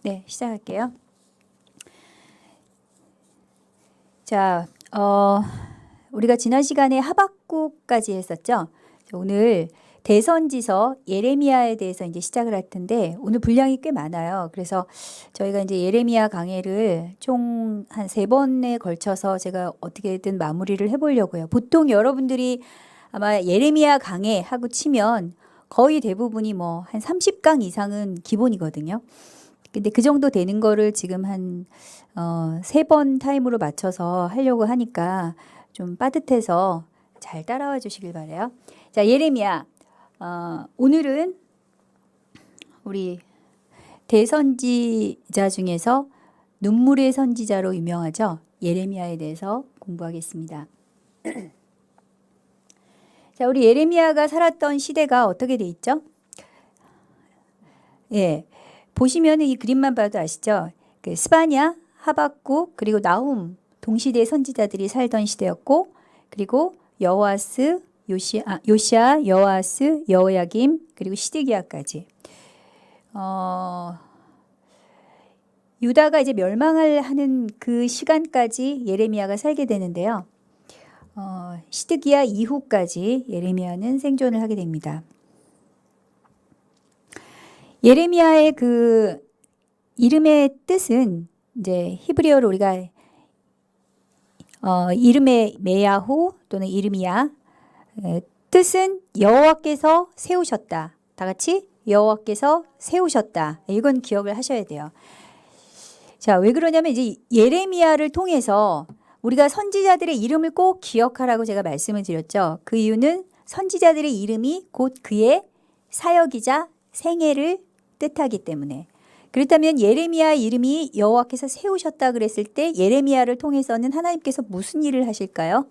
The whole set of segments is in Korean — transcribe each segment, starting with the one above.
네, 시작할게요. 자, 우리가 지난 시간에 하박국까지 했었죠. 오늘 대선지서 예레미야에 대해서 이제 시작을 할 텐데 오늘 분량이 꽤 많아요. 그래서 저희가 이제 예레미야 강해를 총 한 3번에 걸쳐서 제가 어떻게든 마무리를 해보려고요. 보통 여러분들이 아마 예레미야 강해 하고 치면 거의 대부분이 뭐 한 30강 이상은 기본이거든요. 근데 그 정도 되는 거를 지금 한 3번 타임으로 맞춰서 하려고 하니까 좀 빠듯해서 잘 따라와 주시길 바래요. 자, 예레미야. 오늘은 우리 대선지자 중에서 눈물의 선지자로 유명하죠. 예레미야에 대해서 공부하겠습니다. 자, 우리 예레미야가 살았던 시대가 어떻게 돼 있죠? 예. 보시면 이 그림만 봐도 아시죠? 그 스바냐, 하박국, 그리고 나훔 동시대 선지자들이 살던 시대였고, 그리고 여호아스, 요시야, 여호아스, 여호야김, 그리고 시드기야까지. 유다가 이제 멸망을 하는 그 시간까지 예레미야가 살게 되는데요. 시드기야 이후까지 예레미야는 생존을 하게 됩니다. 예레미야의 그 이름의 뜻은 이제 히브리어로 우리가 이름의 메야후 또는 이름이야 뜻은 여호와께서 세우셨다. 다 같이 여호와께서 세우셨다. 이건 기억을 하셔야 돼요. 자, 왜 그러냐면 이제 예레미야를 통해서 우리가 선지자들의 이름을 꼭 기억하라고 제가 말씀을 드렸죠. 그 이유는 선지자들의 이름이 곧 그의 사역이자 생애를 뜻하기 때문에. 그렇다면 예레미야 이름이 여호와께서 세우셨다 그랬을 때 예레미야를 통해서는 하나님께서 무슨 일을 하실까요?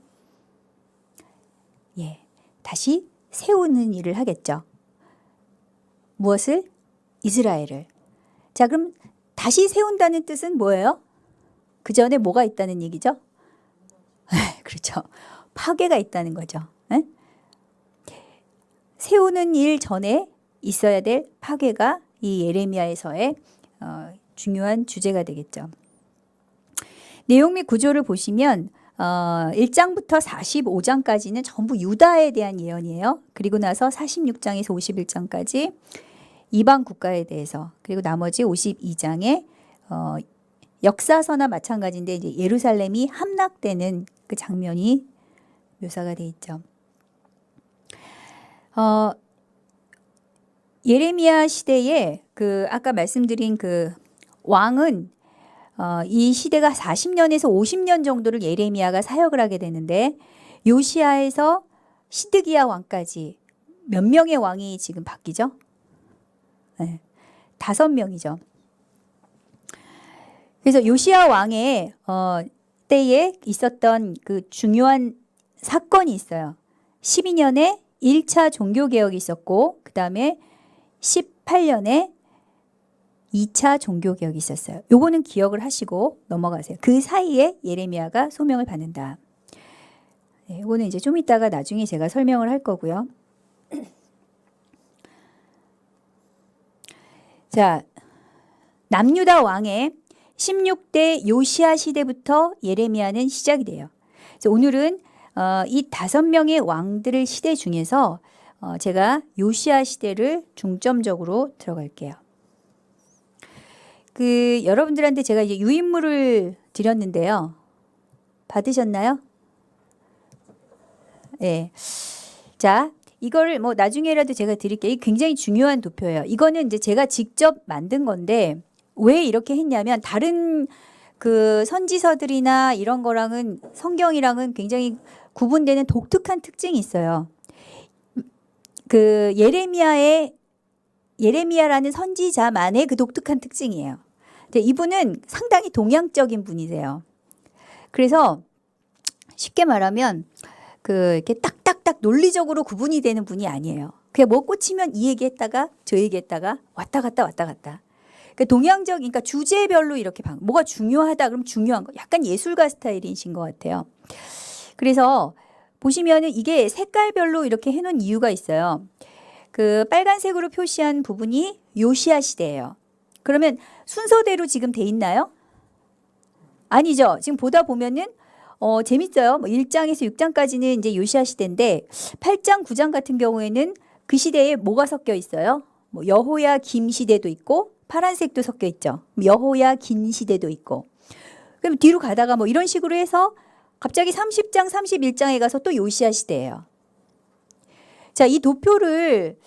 예, 다시 세우는 일을 하겠죠. 무엇을? 이스라엘을. 자, 그럼 다시 세운다는 뜻은 뭐예요? 그 전에 뭐가 있다는 얘기죠? 그렇죠. 파괴가 있다는 거죠. 에? 세우는 일 전에 있어야 될 파괴가 이 예레미야에서의 중요한 주제가 되겠죠. 내용 및 구조를 보시면 1장부터 45장까지는 전부 유다에 대한 예언이에요. 그리고 나서 46장에서 51장까지 이방 국가에 대해서, 그리고 나머지 52장에 역사서나 마찬가지인데 이제 예루살렘이 함락되는 그 장면이 묘사가 돼 있죠. 예레미야 시대에 그 아까 말씀드린 그 왕은 이 시대가 40년에서 50년 정도를 예레미야가 사역을 하게 되는데 요시야에서 시드기야 왕까지 몇 명의 왕이 지금 바뀌죠? 네, 5명이죠. 그래서 요시야 왕의 때에 있었던 그 중요한 사건이 있어요. 12년에 1차 종교개혁이 있었고 그 다음에 18년에 2차 종교개혁이 있었어요. 요거는 기억을 하시고 넘어가세요. 그 사이에 예레미야가 소명을 받는다. 네, 요거는 이제 좀 이따가 나중에 제가 설명을 할 거고요. 자, 남유다 왕의 16대 요시야 시대부터 예레미야는 시작이 돼요. 그래서 오늘은 이 5명의 왕들의 시대 중에서 제가 요시야 시대를 중점적으로 들어갈게요. 그 여러분들한테 제가 이제 유인물을 드렸는데요. 받으셨나요? 네. 자, 이거를 뭐 나중에라도 제가 드릴게요. 이게 굉장히 중요한 도표예요. 이거는 이제 제가 직접 만든 건데 왜 이렇게 했냐면 다른 그 선지서들이나 이런 거랑은 성경이랑은 굉장히 구분되는 독특한 특징이 있어요. 그 예레미야라는 선지자만의 그 독특한 특징이에요. 근데 이분은 상당히 동양적인 분이세요. 그래서 쉽게 말하면 그 이렇게 딱딱딱 논리적으로 구분이 되는 분이 아니에요. 그냥 뭐 꽂히면 이 얘기했다가 저 얘기했다가 왔다 갔다 왔다 갔다. 그러니까 동양적, 그러니까 주제별로 이렇게 뭐가 중요하다 그러면 중요한 거. 약간 예술가 스타일이신 것 같아요. 그래서 보시면은 이게 색깔별로 이렇게 해놓은 이유가 있어요. 그 빨간색으로 표시한 부분이 요시야 시대예요. 그러면 순서대로 지금 돼 있나요? 아니죠. 지금 보다 보면은 재밌어요. 뭐 1장에서 6장까지는 이제 요시야 시대인데 8장, 9장 같은 경우에는 그 시대에 뭐가 섞여 있어요? 뭐 여호야 김 시대도 있고 파란색도 섞여 있죠. 여호야 긴 시대도 있고. 그럼 뒤로 가다가 뭐 이런 식으로 해서 갑자기 30장, 31장에 가서 또 요시야 시대예요. 자, 이 도표를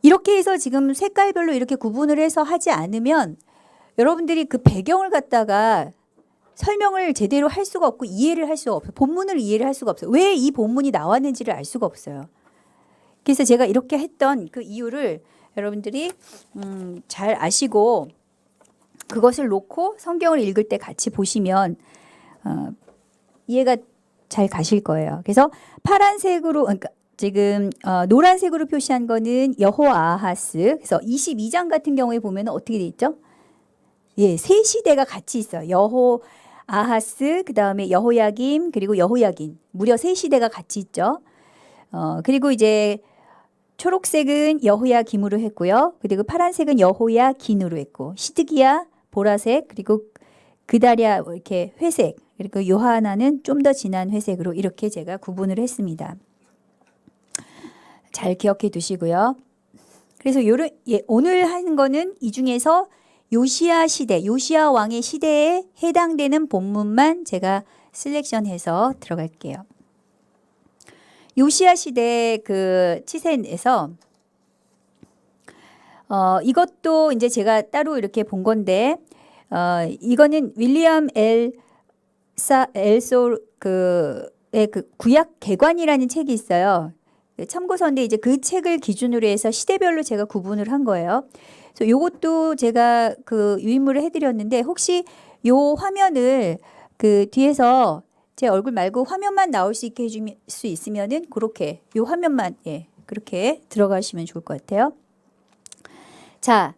이렇게 해서 지금 색깔별로 이렇게 구분을 해서 하지 않으면 여러분들이 그 배경을 갖다가 설명을 제대로 할 수가 없고 이해를 할 수가 없어요. 본문을 이해를 할 수가 없어요. 왜 이 본문이 나왔는지를 알 수가 없어요. 그래서 제가 이렇게 했던 그 이유를 여러분들이 잘 아시고 그것을 놓고 성경을 읽을 때 같이 보시면 이해가 잘 가실 거예요. 그래서 파란색으로 그러니까 지금 노란색으로 표시한 거는 여호아하스. 그래서 22장 같은 경우에 보면 어떻게 돼 있죠? 예, 세 시대가 같이 있어요. 여호아하스, 그 다음에 여호야김, 그리고 여호야긴. 무려 세 시대가 같이 있죠. 그리고 이제 초록색은 여호야김으로 했고요. 그리고 파란색은 여호야긴으로 했고, 시드기야 보라색, 그리고 그다랴 이렇게 회색, 그리고 요하나는 좀 더 진한 회색으로 이렇게 제가 구분을 했습니다. 잘 기억해 두시고요. 그래서 오늘 하는 거는 이 중에서 요시야 시대, 요시야 왕의 시대에 해당되는 본문만 제가 셀렉션해서 들어갈게요. 요시야 시대 그 치센에서 이것도 이제 제가 따로 이렇게 본 건데 이거는 윌리엄 엘솔 그의 그 구약 개관이라는 책이 있어요. 참고서인데 이제 그 책을 기준으로 해서 시대별로 제가 구분을 한 거예요. 그래서 요것도 제가 그 유인물을 해드렸는데 혹시 요 화면을 그 뒤에서 제 얼굴 말고 화면만 나올 수 있게 해줄 수 있으면은 그렇게 요 화면만 그렇게 들어가시면 좋을 것 같아요. 자,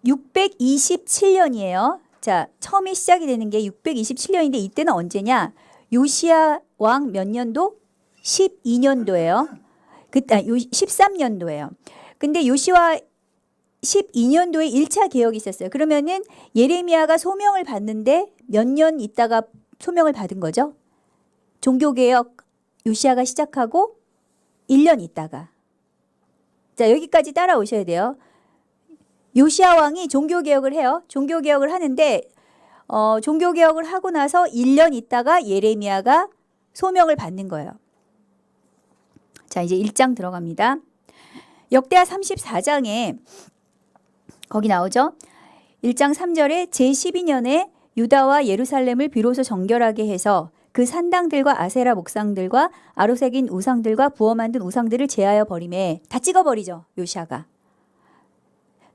627년이에요. 자, 처음에 시작이 되는 게 627년인데 이때는 언제냐? 요시야 왕 몇 년도? 12년도예요. 13년도예요. 근데 요시야 12년도에 1차 개혁이 있었어요. 그러면은 예레미야가 소명을 받는데 몇 년 있다가 소명을 받은 거죠? 종교개혁 요시야가 시작하고 1년 있다가. 자, 여기까지 따라오셔야 돼요. 요시야 왕이 종교개혁을 해요. 종교개혁을 하는데 종교개혁을 하고 나서 1년 있다가 예레미야가 소명을 받는 거예요. 자, 이제 1장 들어갑니다. 역대하 34장에 거기 나오죠. 1장 3절에 제12년에 유다와 예루살렘을 비로소 정결하게 해서 그 산당들과 아세라 목상들과 아로색인 우상들과 부어 만든 우상들을 제하여 버리매 다 찍어버리죠. 요시야가.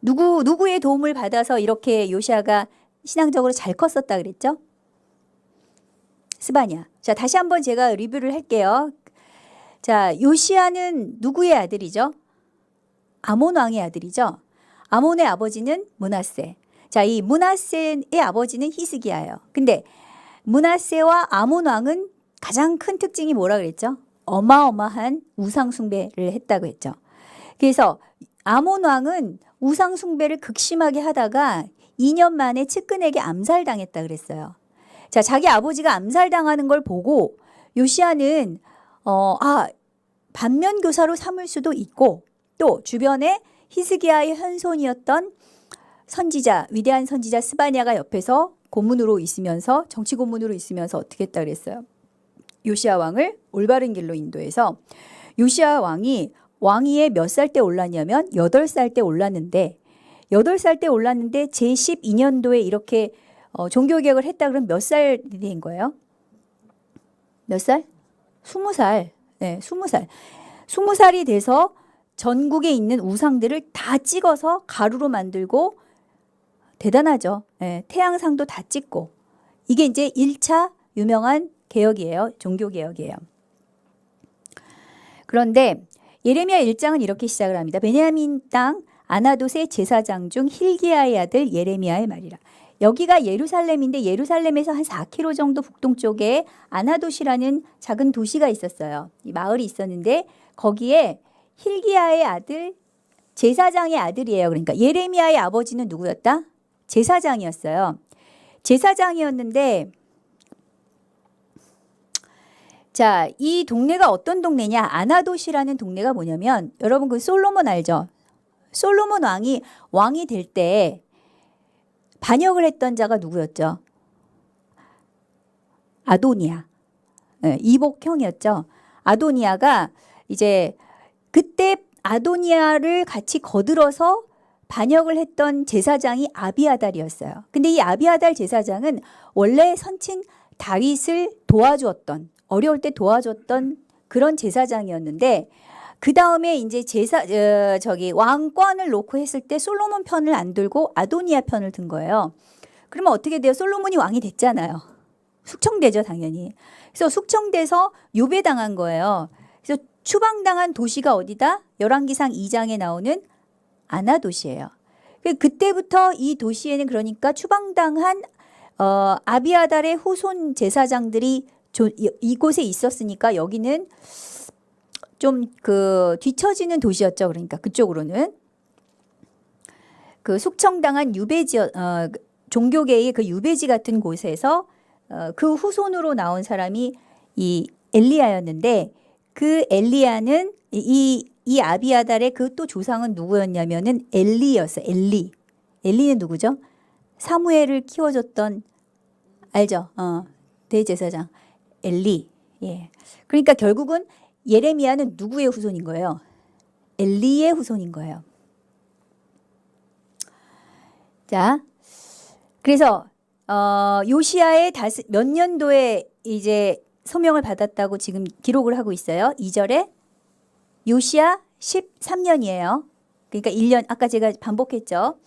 누구의 도움을 받아서 이렇게 요시야가 신앙적으로 잘 컸었다 그랬죠? 스바냐. 자, 다시 한번 제가 리뷰를 할게요. 자, 요시야는 누구의 아들이죠? 아몬 왕의 아들이죠. 아몬의 아버지는 므낫세. 자, 이 므낫세의 아버지는 히스기야예요. 근데 므낫세와 아몬 왕은 가장 큰 특징이 뭐라 그랬죠? 어마어마한 우상 숭배를 했다고 했죠. 그래서 아몬 왕은 우상 숭배를 극심하게 하다가 2년 만에 측근에게 암살당했다 그랬어요. 자, 자기 아버지가 암살당하는 걸 보고 요시야는 반면교사로 삼을 수도 있고 또 주변에 히스기야의 현손이었던 선지자, 위대한 선지자 스바냐가 옆에서 고문으로 있으면서 정치 고문으로 있으면서 어떻게 했다 그랬어요. 요시야 왕을 올바른 길로 인도해서 요시야 왕이 왕위에 몇 살 때 올랐냐면 8살 때 올랐는데 8살 때 올랐는데 제12년도에 이렇게 종교개혁을 했다 그러면 몇 살이 된 거예요? 몇 살? 20살. 네, 20살. 20살이 돼서 전국에 있는 우상들을 다 찍어서 가루로 만들고 대단하죠. 네, 태양상도 다 찍고 이게 이제 1차 유명한 개혁이에요. 종교개혁이에요. 그런데 예레미야 1장은 이렇게 시작을 합니다. 베냐민 땅 아나돗의 제사장 중 힐기야의 아들 예레미야의 말이라. 여기가 예루살렘인데 예루살렘에서 한 4km 정도 북동쪽에 아나돗이라는 작은 도시가 있었어요. 이 마을이 있었는데 거기에 힐기야의 아들 제사장의 아들이에요. 그러니까 예레미야의 아버지는 누구였다? 제사장이었어요. 제사장이었는데 자, 이 동네가 어떤 동네냐? 아나돗이라는 동네가 뭐냐면 여러분 그 솔로몬 알죠? 솔로몬 왕이 될 때 반역을 했던 자가 누구였죠? 아도니아. 네, 이복형이었죠. 아도니아가 이제 그때 아도니아를 같이 거들어서 반역을 했던 제사장이 아비아달이었어요. 근데 이 아비아달 제사장은 원래 선친 다윗을 도와주었던 어려울 때 도와줬던 그런 제사장이었는데 그 다음에 이제 왕권을 놓고 했을 때 솔로몬 편을 안 들고 아도니아 편을 든 거예요. 그러면 어떻게 돼요? 솔로몬이 왕이 됐잖아요. 숙청되죠, 당연히. 그래서 숙청돼서 유배당한 거예요. 그래서 추방당한 도시가 어디다? 열왕기상 2장에 나오는 아나돗이에요. 그때부터 이 도시에는 그러니까 추방당한 아비아달의 후손 제사장들이 이곳에 있었으니까 여기는 좀 그 뒤처지는 도시였죠. 그러니까 그쪽으로는 그 숙청당한 유배지 종교계의 그 유배지 같은 곳에서 그 후손으로 나온 사람이 이 엘리야였는데 그 엘리야는 이 아비아달의 그 또 조상은 누구였냐면은 엘리였어요. 엘리는 누구죠? 사무엘을 키워줬던 알죠? 대제사장 엘리. 예. 그러니까 결국은 예레미야는 누구의 후손인 거예요? 엘리의 후손인 거예요. 자, 그래서 요시야의 몇 년도에 이제 소명을 받았다고 지금 기록을 하고 있어요. 2절에 요시야 13년이에요. 그러니까 1년 아까 제가 반복했죠.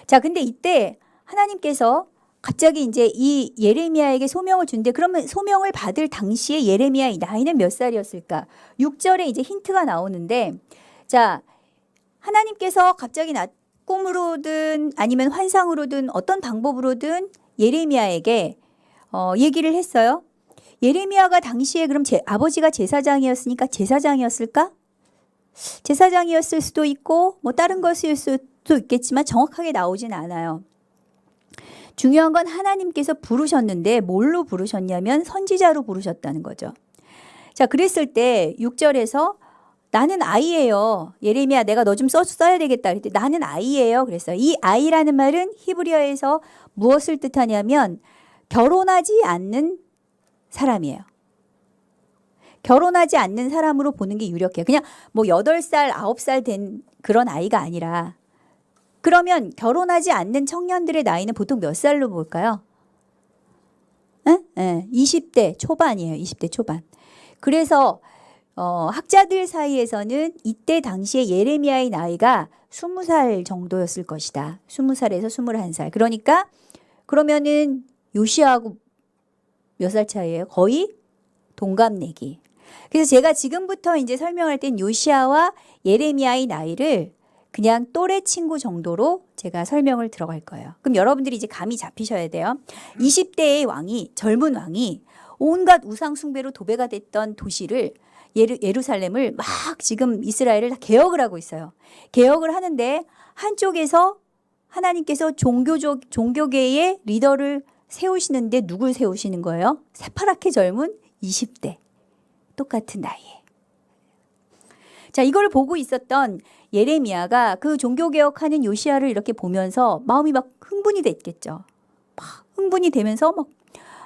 자, 근데 이때 하나님께서 갑자기 이제 이 예레미야에게 소명을 준대. 그러면 소명을 받을 당시에 예레미야의 나이는 몇 살이었을까? 6절에 이제 힌트가 나오는데 자, 하나님께서 갑자기 꿈으로든 아니면 환상으로든 어떤 방법으로든 예레미야에게 얘기를 했어요. 예레미야가 당시에 그럼 아버지가 제사장이었으니까 제사장이었을까? 제사장이었을 수도 있고 뭐 다른 것일 수도 있겠지만 정확하게 나오진 않아요. 중요한 건 하나님께서 부르셨는데 뭘로 부르셨냐면 선지자로 부르셨다는 거죠. 자, 그랬을 때 6절에서 나는 아이예요. 예레미야 내가 너 좀 써야 되겠다. 그랬더니 나는 아이예요. 그랬어요. 이 아이라는 말은 히브리어에서 무엇을 뜻하냐면 결혼하지 않는 사람이에요. 결혼하지 않는 사람으로 보는 게 유력해요. 그냥 뭐 8살, 9살 된 그런 아이가 아니라 그러면 결혼하지 않는 청년들의 나이는 보통 몇 살로 볼까요? 20대 초반이에요. 20대 초반. 그래서 학자들 사이에서는 이때 당시에 예레미야의 나이가 20살 정도였을 것이다. 20살에서 21살. 그러니까 그러면은 요시야하고 몇 살 차이예요? 거의 동갑내기. 그래서 제가 지금부터 이제 설명할 땐 요시야와 예레미야의 나이를 그냥 또래 친구 정도로 제가 설명을 들어갈 거예요. 그럼 여러분들이 이제 감이 잡히셔야 돼요. 20대의 왕이, 젊은 왕이 온갖 우상 숭배로 도배가 됐던 도시를 예루살렘을 막 지금 이스라엘을 다 개혁을 하고 있어요. 개혁을 하는데 한쪽에서 하나님께서 종교계의 리더를 세우시는데 누굴 세우시는 거예요? 새파랗게 젊은 20대. 똑같은 나이에. 자, 이걸 보고 있었던 예레미야가 그 종교개혁하는 요시야를 이렇게 보면서 마음이 막 흥분이 됐겠죠. 막 흥분이 되면서 막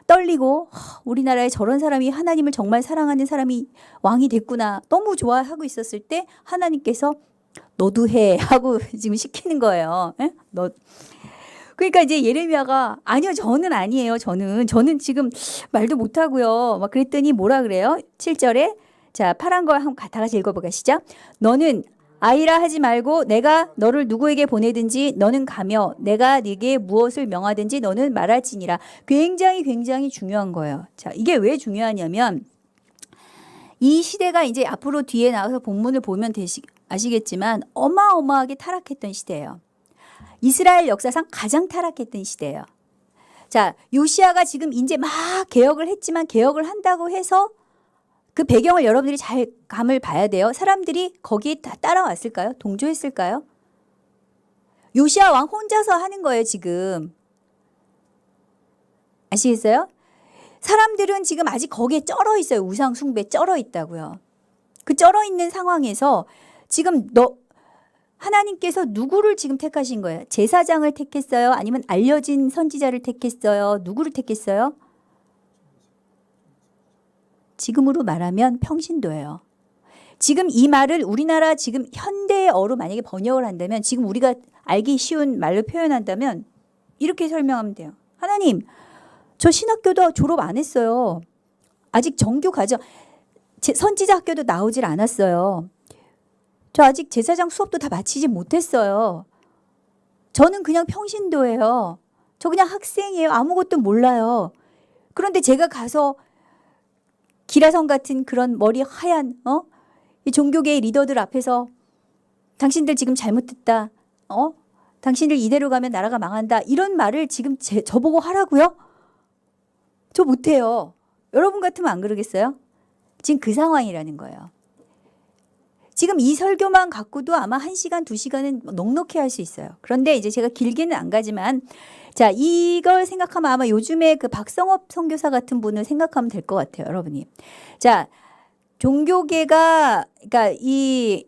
떨리고 우리나라에 저런 사람이 하나님을 정말 사랑하는 사람이 왕이 됐구나. 너무 좋아하고 있었을 때 하나님께서 너도 해 하고 지금 시키는 거예요. 에? 그러니까 이제 예레미야가 아니요, 저는 아니에요. 저는 지금 말도 못하고요. 막 그랬더니 뭐라 그래요? 7절에 자, 파란 거 한번 다 같이 읽어보시죠. 너는 아이라 하지 말고 내가 너를 누구에게 보내든지 너는 가며 내가 네게 무엇을 명하든지 너는 말할지니라. 굉장히 중요한 거예요. 자, 이게 왜 중요하냐면 이 시대가 이제 앞으로 뒤에 나와서 본문을 보면 아시겠지만 어마어마하게 타락했던 시대예요. 이스라엘 역사상 가장 타락했던 시대예요. 자, 요시야가 지금 이제 막 개혁을 했지만 개혁을 한다고 해서 그 배경을 여러분들이 잘 감을 봐야 돼요. 사람들이 거기에 다 따라왔을까요? 동조했을까요? 요시야 왕 혼자서 하는 거예요, 지금. 아시겠어요? 사람들은 지금 아직 거기에 쩔어 있어요. 우상 숭배 쩔어 있다고요. 그 쩔어 있는 상황에서 지금 하나님께서 누구를 지금 택하신 거예요? 제사장을 택했어요? 아니면 알려진 선지자를 택했어요? 누구를 택했어요? 지금으로 말하면 평신도예요. 지금 이 말을 우리나라 지금 현대어로 만약에 번역을 한다면, 지금 우리가 알기 쉬운 말로 표현한다면 이렇게 설명하면 돼요. 하나님, 저 신학교도 졸업 안 했어요. 아직 정규 과정, 선지자 학교도 나오질 않았어요. 저 아직 제사장 수업도 다 마치지 못했어요. 저는 그냥 평신도예요. 저 그냥 학생이에요. 아무것도 몰라요. 그런데 제가 가서 기라성 같은 그런 머리 하얀 이 종교계의 리더들 앞에서 당신들 지금 잘못했다. 당신들 이대로 가면 나라가 망한다. 이런 말을 지금 저보고 하라고요? 저 못해요. 여러분 같으면 안 그러겠어요? 지금 그 상황이라는 거예요. 지금 이 설교만 갖고도 아마 1시간, 2시간은 넉넉히 할 수 있어요. 그런데 이제 제가 길게는 안 가지만, 자, 이걸 생각하면 아마 요즘에 그 박성업 선교사 같은 분을 생각하면 될 것 같아요, 여러분이. 자, 종교계가, 그러니까 이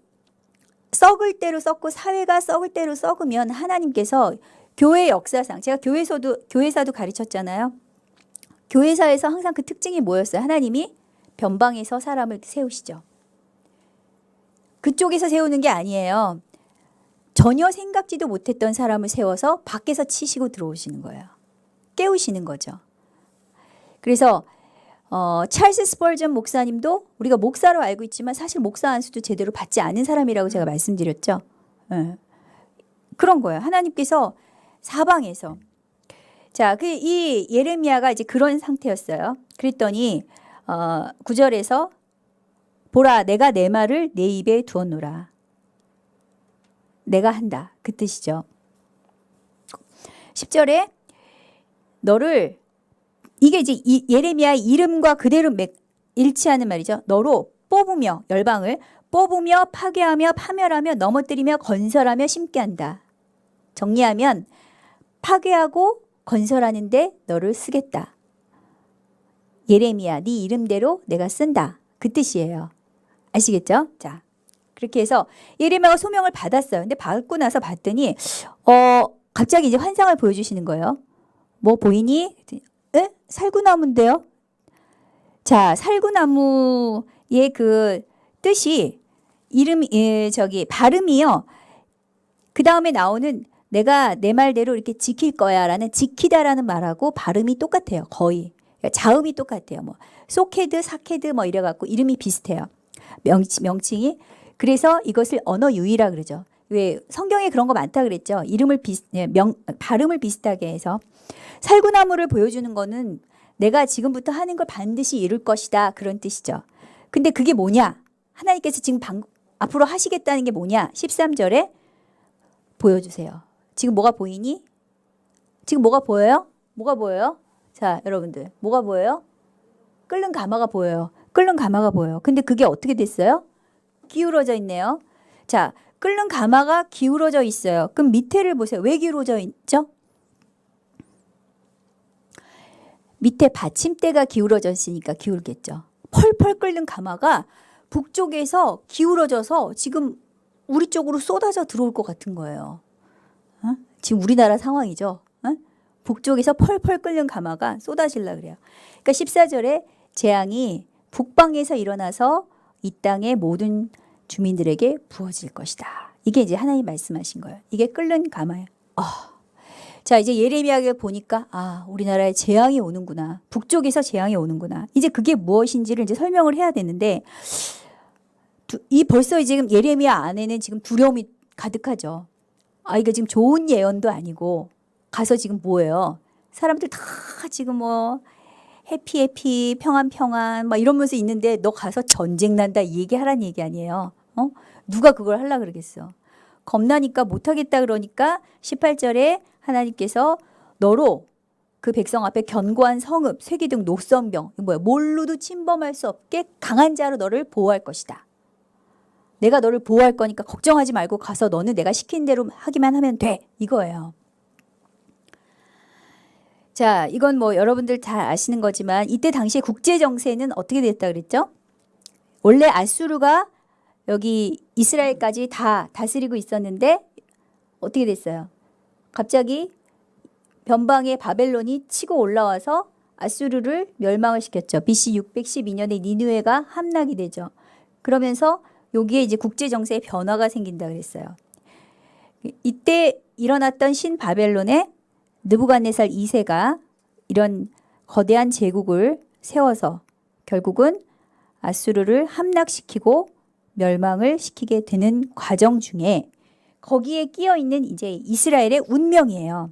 썩을 대로 썩고 사회가 썩을 대로 썩으면 하나님께서 교회 역사상, 제가 교회사도 가르쳤잖아요. 교회사에서 항상 그 특징이 뭐였어요? 하나님이 변방에서 사람을 세우시죠. 그쪽에서 세우는 게 아니에요. 전혀 생각지도 못했던 사람을 세워서 밖에서 치시고 들어오시는 거예요. 깨우시는 거죠. 그래서 찰스 스펄전 목사님도 우리가 목사로 알고 있지만 사실 목사 안수도 제대로 받지 않은 사람이라고 제가 말씀드렸죠. 그런 거예요. 하나님께서 사방에서. 자, 이 예레미야가 이제 그런 상태였어요. 그랬더니 9절에서 보라, 내가 내 말을 내 입에 두었노라. 내가 한다. 그 뜻이죠. 10절에 너를, 이게 이제 예레미야의 이름과 그대로 일치하는 말이죠. 너로 뽑으며, 열방을 뽑으며 파괴하며 파멸하며 넘어뜨리며 건설하며 심게 한다. 정리하면 파괴하고 건설하는데 너를 쓰겠다. 예레미야, 네 이름대로 내가 쓴다. 그 뜻이에요. 아시겠죠? 자, 그렇게 해서 예레미야가 소명을 받았어요. 근데 받고 나서 봤더니 갑자기 이제 환상을 보여주시는 거예요. 뭐 보이니? 에? 살구나무인데요? 자, 살구나무의 그 뜻이 발음이요. 그 다음에 나오는 내가 내 말대로 이렇게 지킬 거야 라는 지키다라는 말하고 발음이 똑같아요. 거의. 그러니까 자음이 똑같아요. 뭐 소케드, 사케드 뭐 이래갖고 이름이 비슷해요. 명칭이. 그래서 이것을 언어 유희라 그러죠. 왜 성경에 그런 거 많다 그랬죠. 발음을 비슷하게 해서. 살구나무를 보여주는 거는 내가 지금부터 하는 걸 반드시 이룰 것이다. 그런 뜻이죠. 근데 그게 뭐냐? 하나님께서 지금 앞으로 하시겠다는 게 뭐냐? 13절에 보여주세요. 지금 뭐가 보이니? 지금 뭐가 보여요? 뭐가 보여요? 자, 여러분들. 뭐가 보여요? 끓는 가마가 보여요. 끓는 가마가 보여요. 근데 그게 어떻게 됐어요? 기울어져 있네요. 자, 끓는 가마가 기울어져 있어요. 그럼 밑에를 보세요. 왜 기울어져 있죠? 밑에 받침대가 기울어져 있으니까 기울겠죠. 펄펄 끓는 가마가 북쪽에서 기울어져서 지금 우리 쪽으로 쏟아져 들어올 것 같은 거예요. 지금 우리나라 상황이죠. 북쪽에서 펄펄 끓는 가마가 쏟아질라 그래요. 그러니까 14절에 재앙이 북방에서 일어나서 이 땅의 모든 주민들에게 부어질 것이다. 이게 이제 하나님 말씀하신 거예요. 이게 끓는 가마예요. 자, 이제 예레미야를 보니까 우리나라에 재앙이 오는구나. 북쪽에서 재앙이 오는구나. 이제 그게 무엇인지를 이제 설명을 해야 되는데 벌써 지금 예레미야 안에는 지금 두려움이 가득하죠. 이거 지금 좋은 예언도 아니고 가서 지금 뭐예요? 사람들 다 지금 뭐 해피 평안 막 이러면서 있는데 너 가서 전쟁 난다 이 얘기 하라는 얘기 아니에요. 누가 그걸 하려 그러겠어. 겁나니까 못하겠다 그러니까 18절에 하나님께서 너로 그 백성 앞에 견고한 성읍, 쇠기 등 녹선병, 뭐야, 뭘로도 침범할 수 없게 강한 자로 너를 보호할 것이다. 내가 너를 보호할 거니까 걱정하지 말고 가서 너는 내가 시킨 대로 하기만 하면 돼. 이거예요. 자, 이건 뭐 여러분들 잘 아시는 거지만 이때 당시에 국제 정세는 어떻게 됐다 그랬죠? 원래 아수르가 여기 이스라엘까지 다 다스리고 있었는데 어떻게 됐어요? 갑자기 변방의 바벨론이 치고 올라와서 아수르를 멸망을 시켰죠. BC 612년에 니느웨가 함락이 되죠. 그러면서 여기에 이제 국제 정세의 변화가 생긴다 그랬어요. 이때 일어났던 신바벨론의 느부갓네살 2세가 이런 거대한 제국을 세워서 결국은 아수르를 함락시키고 멸망을 시키게 되는 과정 중에 거기에 끼어 있는 이제 이스라엘의 운명이에요.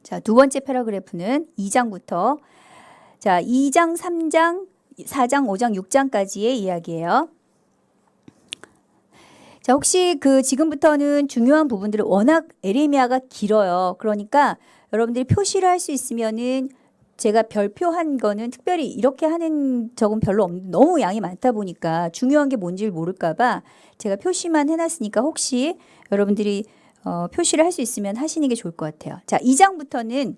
자, 두 번째 패러그래프는 2장부터 자, 2장, 3장, 4장, 5장, 6장까지의 이야기예요. 자, 혹시 그 지금부터는 중요한 부분들을 워낙 에레미야가 길어요. 그러니까 여러분들이 표시를 할 수 있으면은 제가 별표한 거는 특별히 이렇게 하는 적은 별로 없는데 너무 양이 많다 보니까 중요한 게 뭔지를 모를까 봐 제가 표시만 해놨으니까 혹시 여러분들이 표시를 할 수 있으면 하시는 게 좋을 것 같아요. 자, 2장부터는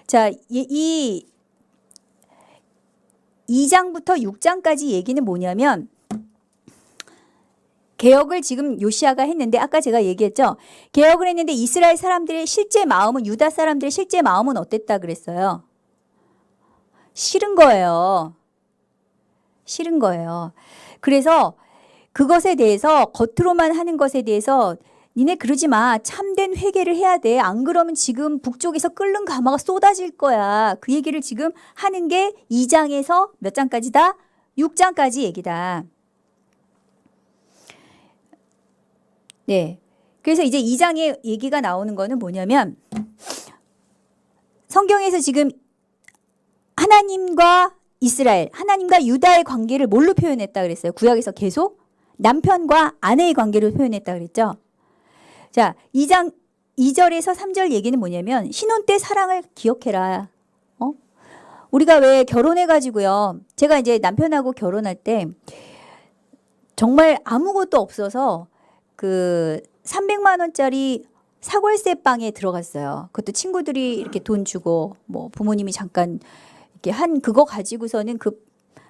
자, 이 2장부터 6장까지 얘기는 뭐냐면 개혁을 지금 요시야가 했는데 아까 제가 얘기했죠. 개혁을 했는데 이스라엘 사람들의 실제 마음은 유다 사람들의 실제 마음은 어땠다 그랬어요. 싫은 거예요. 싫은 거예요. 그래서 그것에 대해서 겉으로만 하는 것에 대해서 니네 그러지 마. 참된 회개를 해야 돼. 안 그러면 지금 북쪽에서 끓는 가마가 쏟아질 거야. 그 얘기를 지금 하는 게 2장에서 몇 장까지다? 6장까지 얘기다. 네. 그래서 이제 2장의 얘기가 나오는 거는 뭐냐면 성경에서 지금 하나님과 이스라엘, 하나님과 유다의 관계를 뭘로 표현했다 그랬어요? 구약에서 계속 남편과 아내의 관계로 표현했다 그랬죠? 자, 2장 2절에서 3절 얘기는 뭐냐면 신혼 때 사랑을 기억해라. 우리가 왜 결혼해가지고요. 제가 이제 남편하고 결혼할 때 정말 아무것도 없어서 그 300만 원짜리 사골세 방에 들어갔어요. 그것도 친구들이 이렇게 돈 주고 뭐 부모님이 잠깐 이렇게 한 그거 가지고서는 그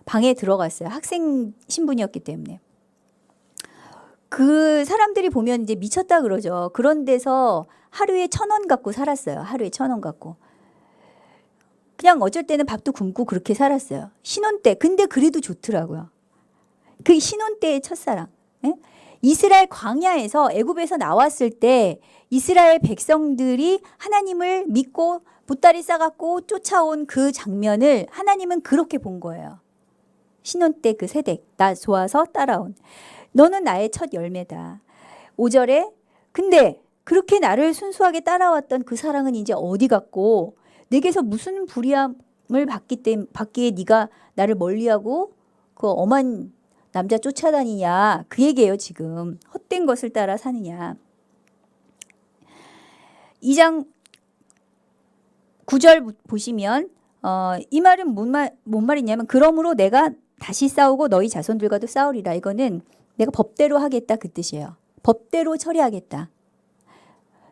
방에 들어갔어요. 학생 신분이었기 때문에. 그 사람들이 보면 이제 미쳤다 그러죠. 그런 데서 하루에 1,000원 갖고 살았어요. 하루에 1,000원 갖고. 그냥 어쩔 때는 밥도 굶고 그렇게 살았어요. 신혼 때. 근데 그래도 좋더라고요. 그 신혼 때의 첫사랑. 예? 이스라엘 광야에서 애굽에서 나왔을 때 이스라엘 백성들이 하나님을 믿고 보따리 싸갖고 쫓아온 그 장면을 하나님은 그렇게 본 거예요. 신혼 때 그 세댁, 나 좋아서 따라온. 너는 나의 첫 열매다. 5절에 근데 그렇게 나를 순수하게 따라왔던 그 사랑은 이제 어디 갔고 내게서 무슨 불의함을 받기에 네가 나를 멀리하고 그 엄한 남자 쫓아다니냐. 그 얘기예요 지금. 헛된 것을 따라 사느냐. 2장 9절 보시면 이 말은 뭔 말이냐면 그러므로 내가 다시 싸우고 너희 자손들과도 싸우리라. 이거는 내가 법대로 하겠다 그 뜻이에요. 법대로 처리하겠다.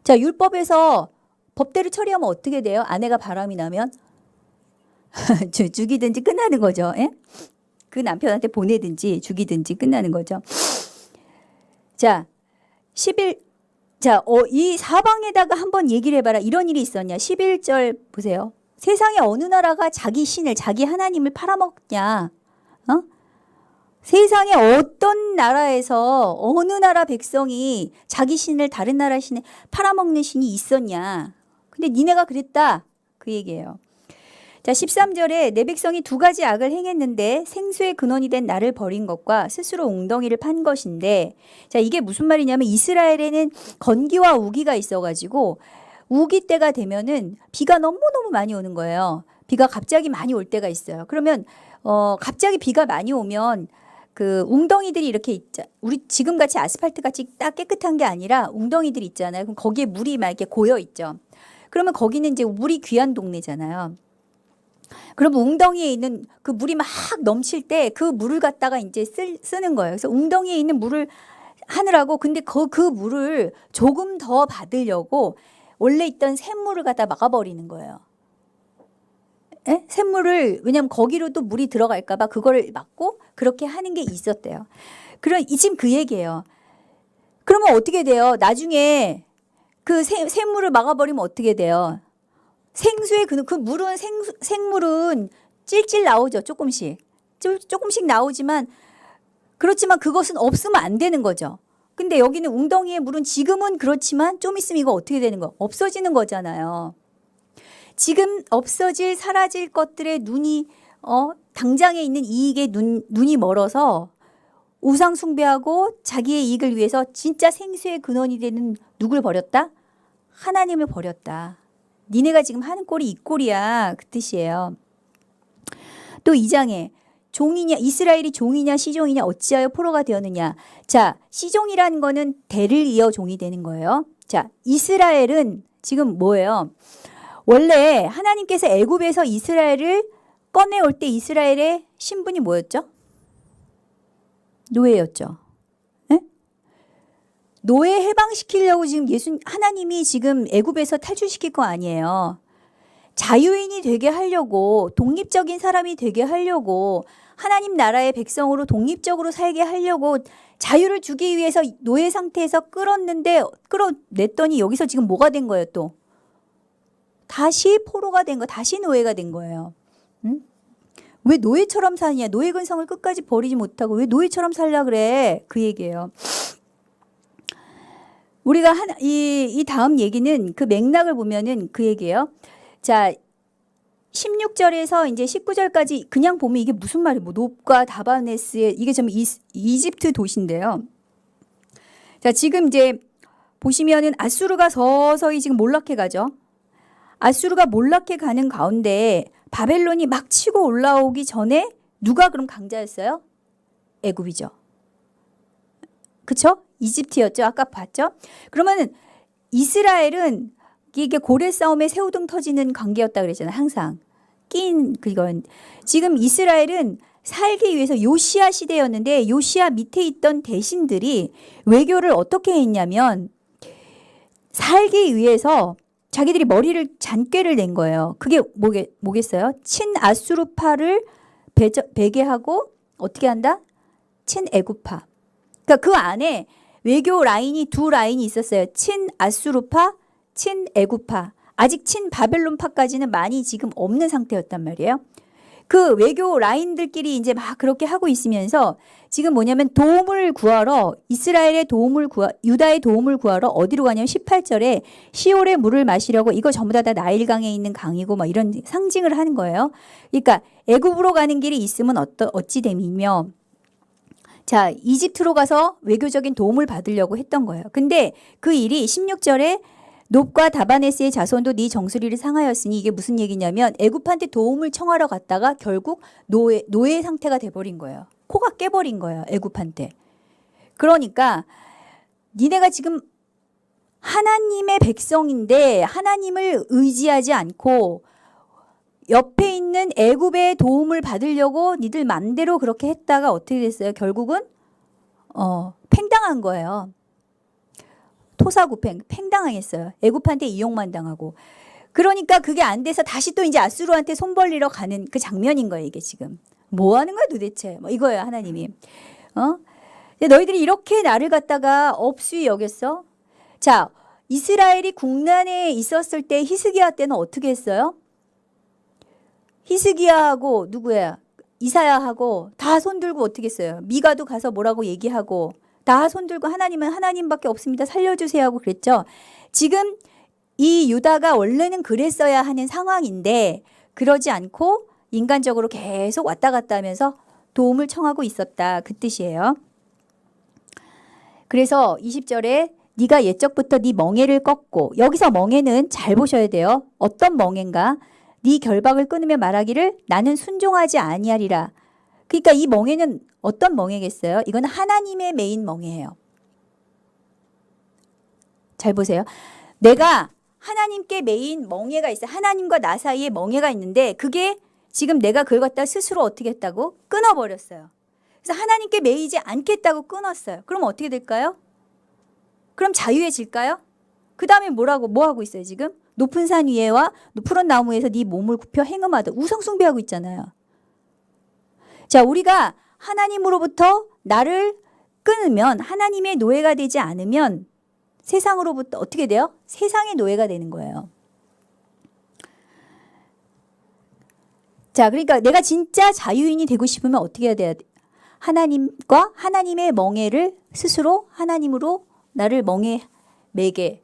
자, 율법에서 법대로 처리하면 어떻게 돼요? 아내가 바람이 나면 죽이든지 끝나는 거죠. 예? 그 남편한테 보내든지 죽이든지 끝나는 거죠. 자, 11 자, 이 사방에다가 한번 얘기를 해봐라. 이런 일이 있었냐? 11절 보세요. 세상에 어느 나라가 자기 신을, 자기 하나님을 팔아먹냐? 세상에 어떤 나라에서 어느 나라 백성이 자기 신을 다른 나라 신에 팔아먹는 신이 있었냐? 근데 니네가 그랬다. 그 얘기예요. 자, 13절에 내 백성이 두 가지 악을 행했는데 생수의 근원이 된 나를 버린 것과 스스로 웅덩이를 판 것인데, 자, 이게 무슨 말이냐면 이스라엘에는 건기와 우기가 있어가지고 우기 때가 되면은 비가 너무너무 많이 오는 거예요. 비가 갑자기 많이 올 때가 있어요. 그러면 갑자기 비가 많이 오면 그 웅덩이들이 이렇게 있자. 우리 지금 같이 아스팔트 같이 딱 깨끗한 게 아니라 웅덩이들이 있잖아요. 그럼 거기에 물이 막 이렇게 고여 있죠. 그러면 거기는 이제 물이 귀한 동네잖아요. 그럼 웅덩이에 있는 그 물이 막 넘칠 때 그 물을 갖다가 이제 쓰는 거예요. 그래서 웅덩이에 있는 물을 하느라고 근데 그 물을 조금 더 받으려고 원래 있던 샘물을 갖다 막아버리는 거예요. 에? 샘물을 왜냐면 거기로 또 물이 들어갈까 봐 그거를 막고 그렇게 하는 게 있었대요. 그럼 지금 그 얘기예요. 그러면 어떻게 돼요? 나중에 그 샘물을 막아버리면 어떻게 돼요? 생수의 그 물은 생물은 찔찔 나오죠. 조금씩 나오지만 그렇지만 그것은 없으면 안 되는 거죠. 근데 여기는 웅덩이의 물은 지금은 그렇지만 좀 있으면 이거 어떻게 되는 거? 없어지는 거잖아요. 지금 없어질 사라질 것들의 눈이 당장에 있는 이익에 눈이 멀어서 우상 숭배하고 자기의 이익을 위해서 진짜 생수의 근원이 되는 누굴 버렸다? 하나님을 버렸다. 니네가 지금 하는 꼴이 이 꼴이야. 그 뜻이에요. 또 2장에 종이냐 이스라엘이 종이냐 시종이냐 어찌하여 포로가 되었느냐. 자, 시종이라는 거는 대를 이어 종이 되는 거예요. 자, 이스라엘은 지금 뭐예요? 원래 하나님께서 애굽에서 이스라엘을 꺼내올 때 이스라엘의 신분이 뭐였죠? 노예였죠. 네? 노예 해방시키려고 지금 하나님이 지금 애굽에서 탈출시킬 거 아니에요. 자유인이 되게 하려고 독립적인 사람이 되게 하려고 하나님 나라의 백성으로 독립적으로 살게 하려고 자유를 주기 위해서 노예 상태에서 끌어냈더니 여기서 지금 뭐가 된 거예요 또? 다시 포로가 된 거, 다시 노예가 된 거예요. 응? 왜 노예처럼 사냐? 노예 근성을 끝까지 버리지 못하고 왜 노예처럼 살려 그래? 그 얘기예요. 우리가 이 다음 얘기는 그 맥락을 보면은 그 얘기예요. 자, 16절에서 이제 19절까지 그냥 보면 이게 무슨 말이에요? 뭐 놉과 다바네스의 이게 좀 이집트 도시인데요. 자, 지금 이제 보시면은 아수르가 서서히 지금 몰락해 가죠. 아수르가 몰락해 가는 가운데 바벨론이 막 치고 올라오기 전에 누가 그럼 강자였어요? 애굽이죠. 그쵸? 이집트였죠. 아까 봤죠? 그러면 이스라엘은 이게 고래 싸움에 새우등 터지는 관계였다 그랬잖아요. 항상. 그건 지금 이스라엘은 살기 위해서 요시야 시대였는데 요시야 밑에 있던 대신들이 외교를 어떻게 했냐면 살기 위해서 자기들이 머리를 잔꾀를 낸 거예요. 그게 뭐겠어요? 친아수르파를 배제하고 어떻게 한다? 친애굽파. 그러니까 그 안에 외교 라인이 두 라인이 있었어요. 친아수르파, 친애굽파. 아직 친바벨론파까지는 많이 지금 없는 상태였단 말이에요. 그 외교 라인들끼리 이제 막 그렇게 하고 있으면서 지금 뭐냐면 도움을 구하러 유다의 도움을 구하러 어디로 가냐면 18절에 시올의 물을 마시려고 이거 전부 다 나일강에 있는 강이고 막 이런 상징을 하는 거예요. 그러니까 애굽으로 가는 길이 있으면 어찌 됨이며 자, 이집트로 가서 외교적인 도움을 받으려고 했던 거예요. 근데 그 일이 16절에 놉과 다바네스의 자손도 네 정수리를 상하였으니 이게 무슨 얘기냐면 애굽한테 도움을 청하러 갔다가 결국 노예 상태가 돼버린 거예요. 코가 깨버린 거예요. 애굽한테. 그러니까 니네가 지금 하나님의 백성인데 하나님을 의지하지 않고 옆에 있는 애굽의 도움을 받으려고 니들 맘대로 그렇게 했다가 어떻게 됐어요? 결국은 팽당한 거예요. 토사구팽, 팽당했어요. 애굽한테 이용만 당하고. 그러니까 그게 안 돼서 다시 또 이제 아수르한테 손 벌리러 가는 그 장면인 거예요. 이게 지금. 뭐 하는 거야 도대체. 뭐 이거예요 하나님이. 너희들이 이렇게 나를 갖다가 업수히 여겼어? 자, 이스라엘이 국난에 있었을 때 히스기야 때는 어떻게 했어요? 히스기야하고 누구야? 이사야하고 다 손들고 어떻게 했어요? 미가도 가서 뭐라고 얘기하고 다 손들고 하나님은 하나님밖에 없습니다. 살려주세요 하고 그랬죠. 지금 이 유다가 원래는 그랬어야 하는 상황인데 그러지 않고 인간적으로 계속 왔다 갔다 하면서 도움을 청하고 있었다. 그 뜻이에요. 그래서 20절에 네가 옛적부터 네 멍에를 꺾고 여기서 멍에는 잘 보셔야 돼요. 어떤 멍에인가? 네 결박을 끊으며 말하기를 나는 순종하지 아니하리라. 그러니까 이 멍에는 어떤 멍에겠어요? 이건 하나님의 메인 멍에예요. 잘 보세요. 내가 하나님께 매인 멍에가 있어요. 하나님과 나 사이에 멍에가 있는데 그게 지금 내가 그걸 갖다 스스로 어떻게 했다고? 끊어버렸어요. 그래서 하나님께 매이지 않겠다고 끊었어요. 그럼 어떻게 될까요? 그럼 자유해질까요? 그 다음에 뭐 하고 있어요 지금? 높은 산 위에와 푸른 나무 위에서 네 몸을 굽혀 행음하다. 우상숭배하고 있잖아요. 자, 우리가 하나님으로부터 나를 끊으면, 하나님의 노예가 되지 않으면 세상으로부터 어떻게 돼요? 세상의 노예가 되는 거예요. 자, 그러니까 내가 진짜 자유인이 되고 싶으면 어떻게 해야 돼요? 하나님과 하나님의 멍에를 스스로 하나님으로 나를 멍에 매게,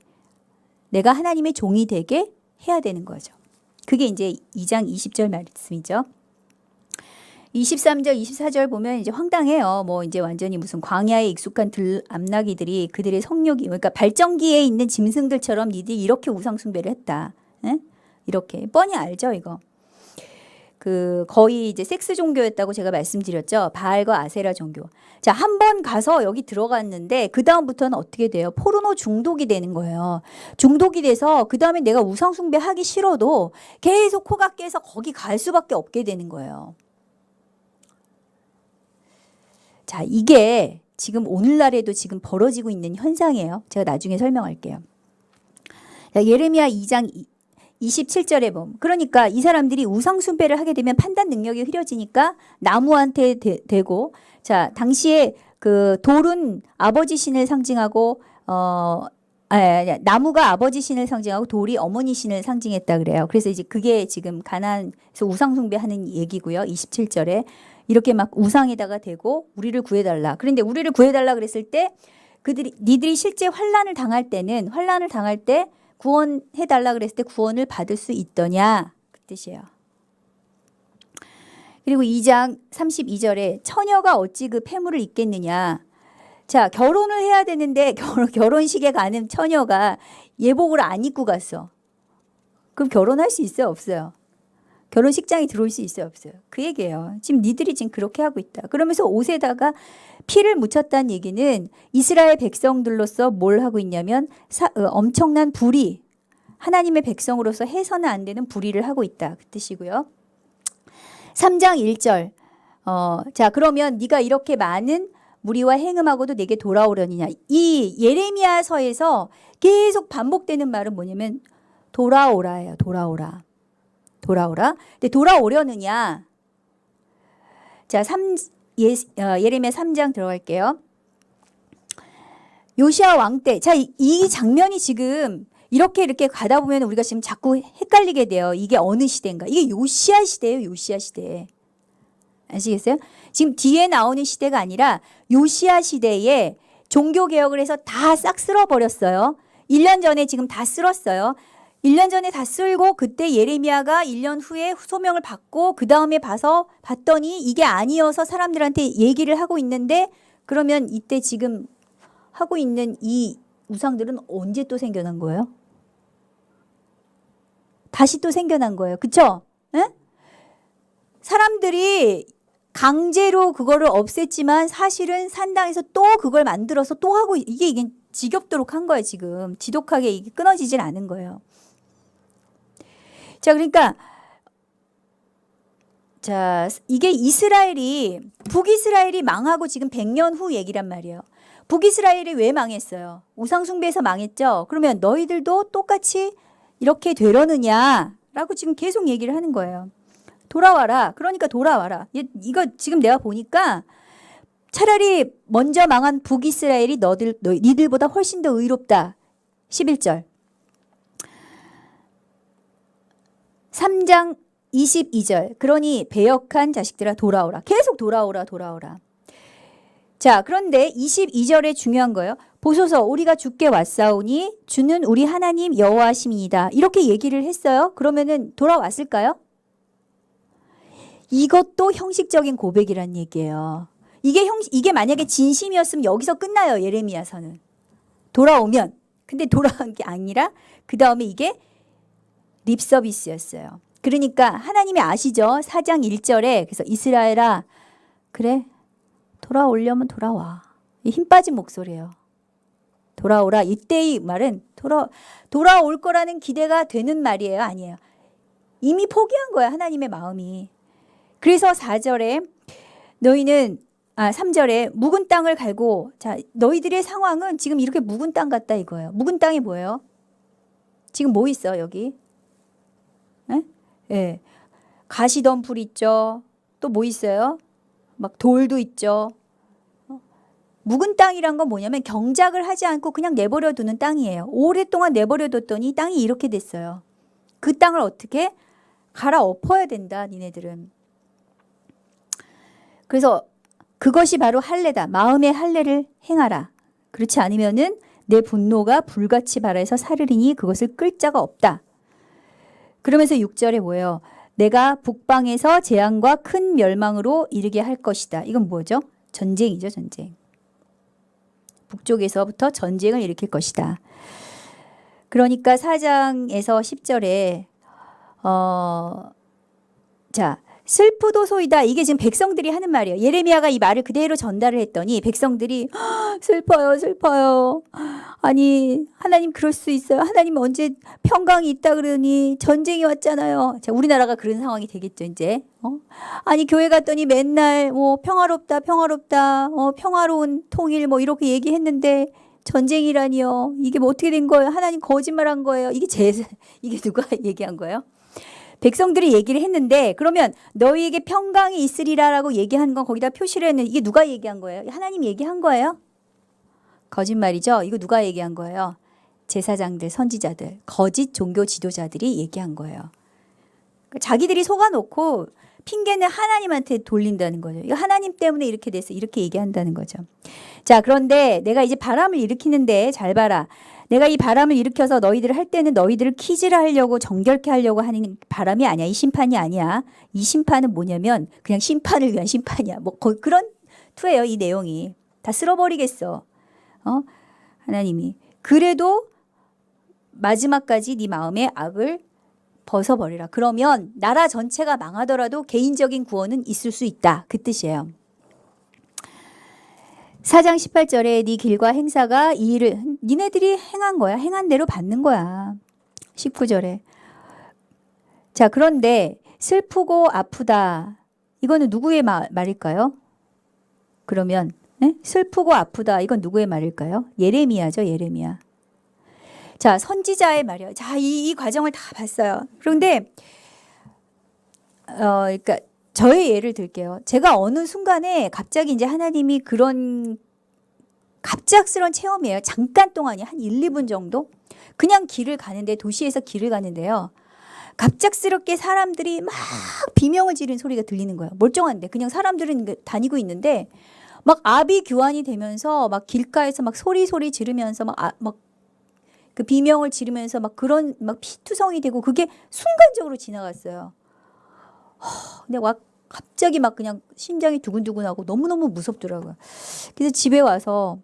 내가 하나님의 종이 되게 해야 되는 거죠. 그게 이제 2장 20절 말씀이죠. 23절, 24절 보면 이제 황당해요. 뭐 이제 완전히 무슨 광야에 익숙한 암나귀들이 그들의 성욕이, 그러니까 발전기에 있는 짐승들처럼 니들이 이렇게 우상숭배를 했다. 에? 이렇게 뻔히 알죠, 이거. 그 거의 이제 섹스 종교였다고 제가 말씀드렸죠. 바알과 아세라 종교. 자, 한 번 가서 여기 들어갔는데 그 다음부터는 어떻게 돼요? 포르노 중독이 되는 거예요. 중독이 돼서 그 다음에 내가 우상숭배 하기 싫어도 계속 코가 깨서 거기 갈 수밖에 없게 되는 거예요. 자, 이게 지금 오늘날에도 지금 벌어지고 있는 현상이에요. 제가 나중에 설명할게요. 자, 예레미야 2장 27절에 보면, 그러니까 이 사람들이 우상숭배를 하게 되면 판단 능력이 흐려지니까 나무한테 대고, 자, 당시에 그 돌은 아버지 신을 상징하고 나무가 아버지 신을 상징하고 돌이 어머니 신을 상징했다 그래요. 그래서 이제 그게 지금 가나안에서 우상숭배하는 얘기고요. 27절에 이렇게 막 우상에다가 대고 우리를 구해달라. 그런데 우리를 구해달라 그랬을 때 니들이 실제 환난을 당할 때 구원해달라 그랬을 때 구원을 받을 수 있더냐 그 뜻이에요. 그리고 2장 32절에 처녀가 어찌 그 폐물을 입겠느냐. 자, 결혼을 해야 되는데 결혼식에 가는 처녀가 예복을 안 입고 갔어. 그럼 결혼할 수 있어요, 없어요? 결혼식장에 들어올 수 있어요, 없어요? 그 얘기예요. 지금 니들이 지금 그렇게 하고 있다. 그러면서 옷에다가 피를 묻혔다는 얘기는 이스라엘 백성들로서 뭘 하고 있냐면 엄청난 불의, 하나님의 백성으로서 해서는 안 되는 불의를 하고 있다. 그 뜻이고요. 3장 1절. 자, 그러면 네가 이렇게 많은 무리와 행음하고도 내게 돌아오려니냐. 이 예레미야서에서 계속 반복되는 말은 뭐냐면 돌아오라예요. 돌아오라. 근데 돌아오려느냐. 자, 예레미야 3장 들어갈게요. 요시야 왕 때. 자, 이 장면이 지금 이렇게 가다 보면 우리가 지금 자꾸 헷갈리게 돼요. 이게 어느 시대인가? 이게 요시야 시대예요. 요시야 시대. 아시겠어요? 지금 뒤에 나오는 시대가 아니라 요시야 시대에 종교개혁을 해서 다 싹 쓸어버렸어요. 1년 전에 지금 다 쓸었어요. 1년 전에 다 쓸고 그때 예레미야가 1년 후에 소명을 받고 그 다음에 봤더니 이게 아니어서 사람들한테 얘기를 하고 있는데, 그러면 이때 지금 하고 있는 이 우상들은 언제 또 생겨난 거예요? 다시 또 생겨난 거예요. 그쵸? 에? 사람들이 강제로 그거를 없앴지만 사실은 산당에서 또 그걸 만들어서 또 하고, 이게 지겹도록 한 거예요. 지금 지독하게 이게 끊어지질 않은 거예요. 자, 그러니까 자, 이게 북이스라엘이 망하고 지금 100년 후 얘기란 말이에요. 북이스라엘이 왜 망했어요? 우상숭배에서 망했죠. 그러면 너희들도 똑같이 이렇게 되려느냐라고 지금 계속 얘기를 하는 거예요. 돌아와라. 그러니까 돌아와라. 이거 지금 내가 보니까 차라리 먼저 망한 북이스라엘이 니들보다 훨씬 더 의롭다. 11절. 3장 22절. 그러니 배역한 자식들아 돌아오라. 계속 돌아오라. 자, 그런데 22절에 중요한 거예요. 보소서 우리가 주께 왔사오니 주는 우리 하나님 여호와심이니이다. 이렇게 얘기를 했어요. 그러면은 돌아왔을까요? 이것도 형식적인 고백이란 얘기예요. 이게 만약에 진심이었으면 여기서 끝나요. 예레미야서는. 돌아오면. 근데 돌아온 게 아니라 그 다음에 이게 립서비스였어요. 그러니까 하나님이 아시죠? 4장 1절에 그래서 이스라엘아 그래 돌아오려면 돌아와. 힘 빠진 목소리예요. 돌아오라. 이때의 말은 돌아올 거라는 기대가 되는 말이에요? 아니에요. 이미 포기한 거야, 하나님의 마음이. 그래서 4절에 3절에 묵은 땅을 갈고, 자, 너희들의 상황은 지금 이렇게 묵은 땅 같다 이거예요. 묵은 땅이 뭐예요? 지금 뭐 있어, 여기? 예. 가시덤불 있죠. 또 뭐 있어요? 막 돌도 있죠. 묵은 땅이란 건 뭐냐면 경작을 하지 않고 그냥 내버려 두는 땅이에요. 오랫동안 내버려 뒀더니 땅이 이렇게 됐어요. 그 땅을 어떻게 갈아엎어야 된다, 니네들은. 그래서 그것이 바로 할례다. 마음의 할례를 행하라. 그렇지 않으면은 내 분노가 불같이 발해서 사르리니 그것을 끌 자가 없다. 그러면서 6절에 뭐예요? 내가 북방에서 재앙과 큰 멸망으로 이르게 할 것이다. 이건 뭐죠? 전쟁이죠, 전쟁. 북쪽에서부터 전쟁을 일으킬 것이다. 그러니까 4장에서 10절에 자, 슬프도소이다. 이게 지금 백성들이 하는 말이에요. 예레미야가 이 말을 그대로 전달을 했더니 백성들이 슬퍼요, 슬퍼요. 아니, 하나님 그럴 수 있어요. 하나님 언제 평강이 있다 그러니 전쟁이 왔잖아요. 자, 우리나라가 그런 상황이 되겠죠, 이제. 아니, 교회 갔더니 맨날 평화롭다, 평화롭다, 평화로운 통일 이렇게 얘기했는데 전쟁이라니요. 이게 뭐 어떻게 된 거예요? 하나님 거짓말한 거예요. 이게 누가 얘기한 거예요? 백성들이 얘기를 했는데, 그러면 너희에게 평강이 있으리라라고 얘기한 건 거기다 표시를 했는데 이게 누가 얘기한 거예요? 하나님 얘기한 거예요? 거짓말이죠. 이거 누가 얘기한 거예요? 제사장들, 선지자들, 거짓 종교 지도자들이 얘기한 거예요. 자기들이 속아놓고 핑계는 하나님한테 돌린다는 거죠. 이거 하나님 때문에 이렇게 됐어, 이렇게 얘기한다는 거죠. 자, 그런데 내가 이제 바람을 일으키는데 잘 봐라. 내가 이 바람을 일으켜서 너희들을 할 때는 너희들을 키즈를 하려고 정결케 하려고 하는 바람이 아니야. 이 심판이 아니야. 이 심판은 뭐냐면 그냥 심판을 위한 심판이야. 그런 투예요. 이 내용이. 다 쓸어버리겠어. 하나님이. 그래도 마지막까지 네 마음의 악을 벗어버리라. 그러면 나라 전체가 망하더라도 개인적인 구원은 있을 수 있다. 그 뜻이에요. 4장 18절에 네 길과 행사가 이 일을 니네들이 행한 거야. 행한 대로 받는 거야. 19절에 자, 그런데 슬프고 아프다. 이거는 누구의 말일까요? 그러면 슬프고 아프다. 이건 누구의 말일까요? 예레미야죠. 예레미야. 자, 선지자의 말이에요. 자, 이 과정을 다 봤어요. 그런데 그러니까 저의 예를 들게요. 제가 어느 순간에 갑자기 이제 하나님이 그런 갑작스러운 체험이에요. 잠깐 동안이 한 1, 2분 정도? 그냥 길을 가는데, 도시에서 길을 가는데요. 갑작스럽게 사람들이 막 비명을 지르는 소리가 들리는 거예요. 멀쩡한데 그냥 사람들은 다니고 있는데 막 아비 규환이 되면서 막 길가에서 막 소리 지르면서 막 그 비명을 지르면서 막 그런 막 피투성이 되고 그게 순간적으로 지나갔어요. 근데 갑자기 막 그냥 심장이 두근두근하고 너무너무 무섭더라고요. 그래서 집에 와서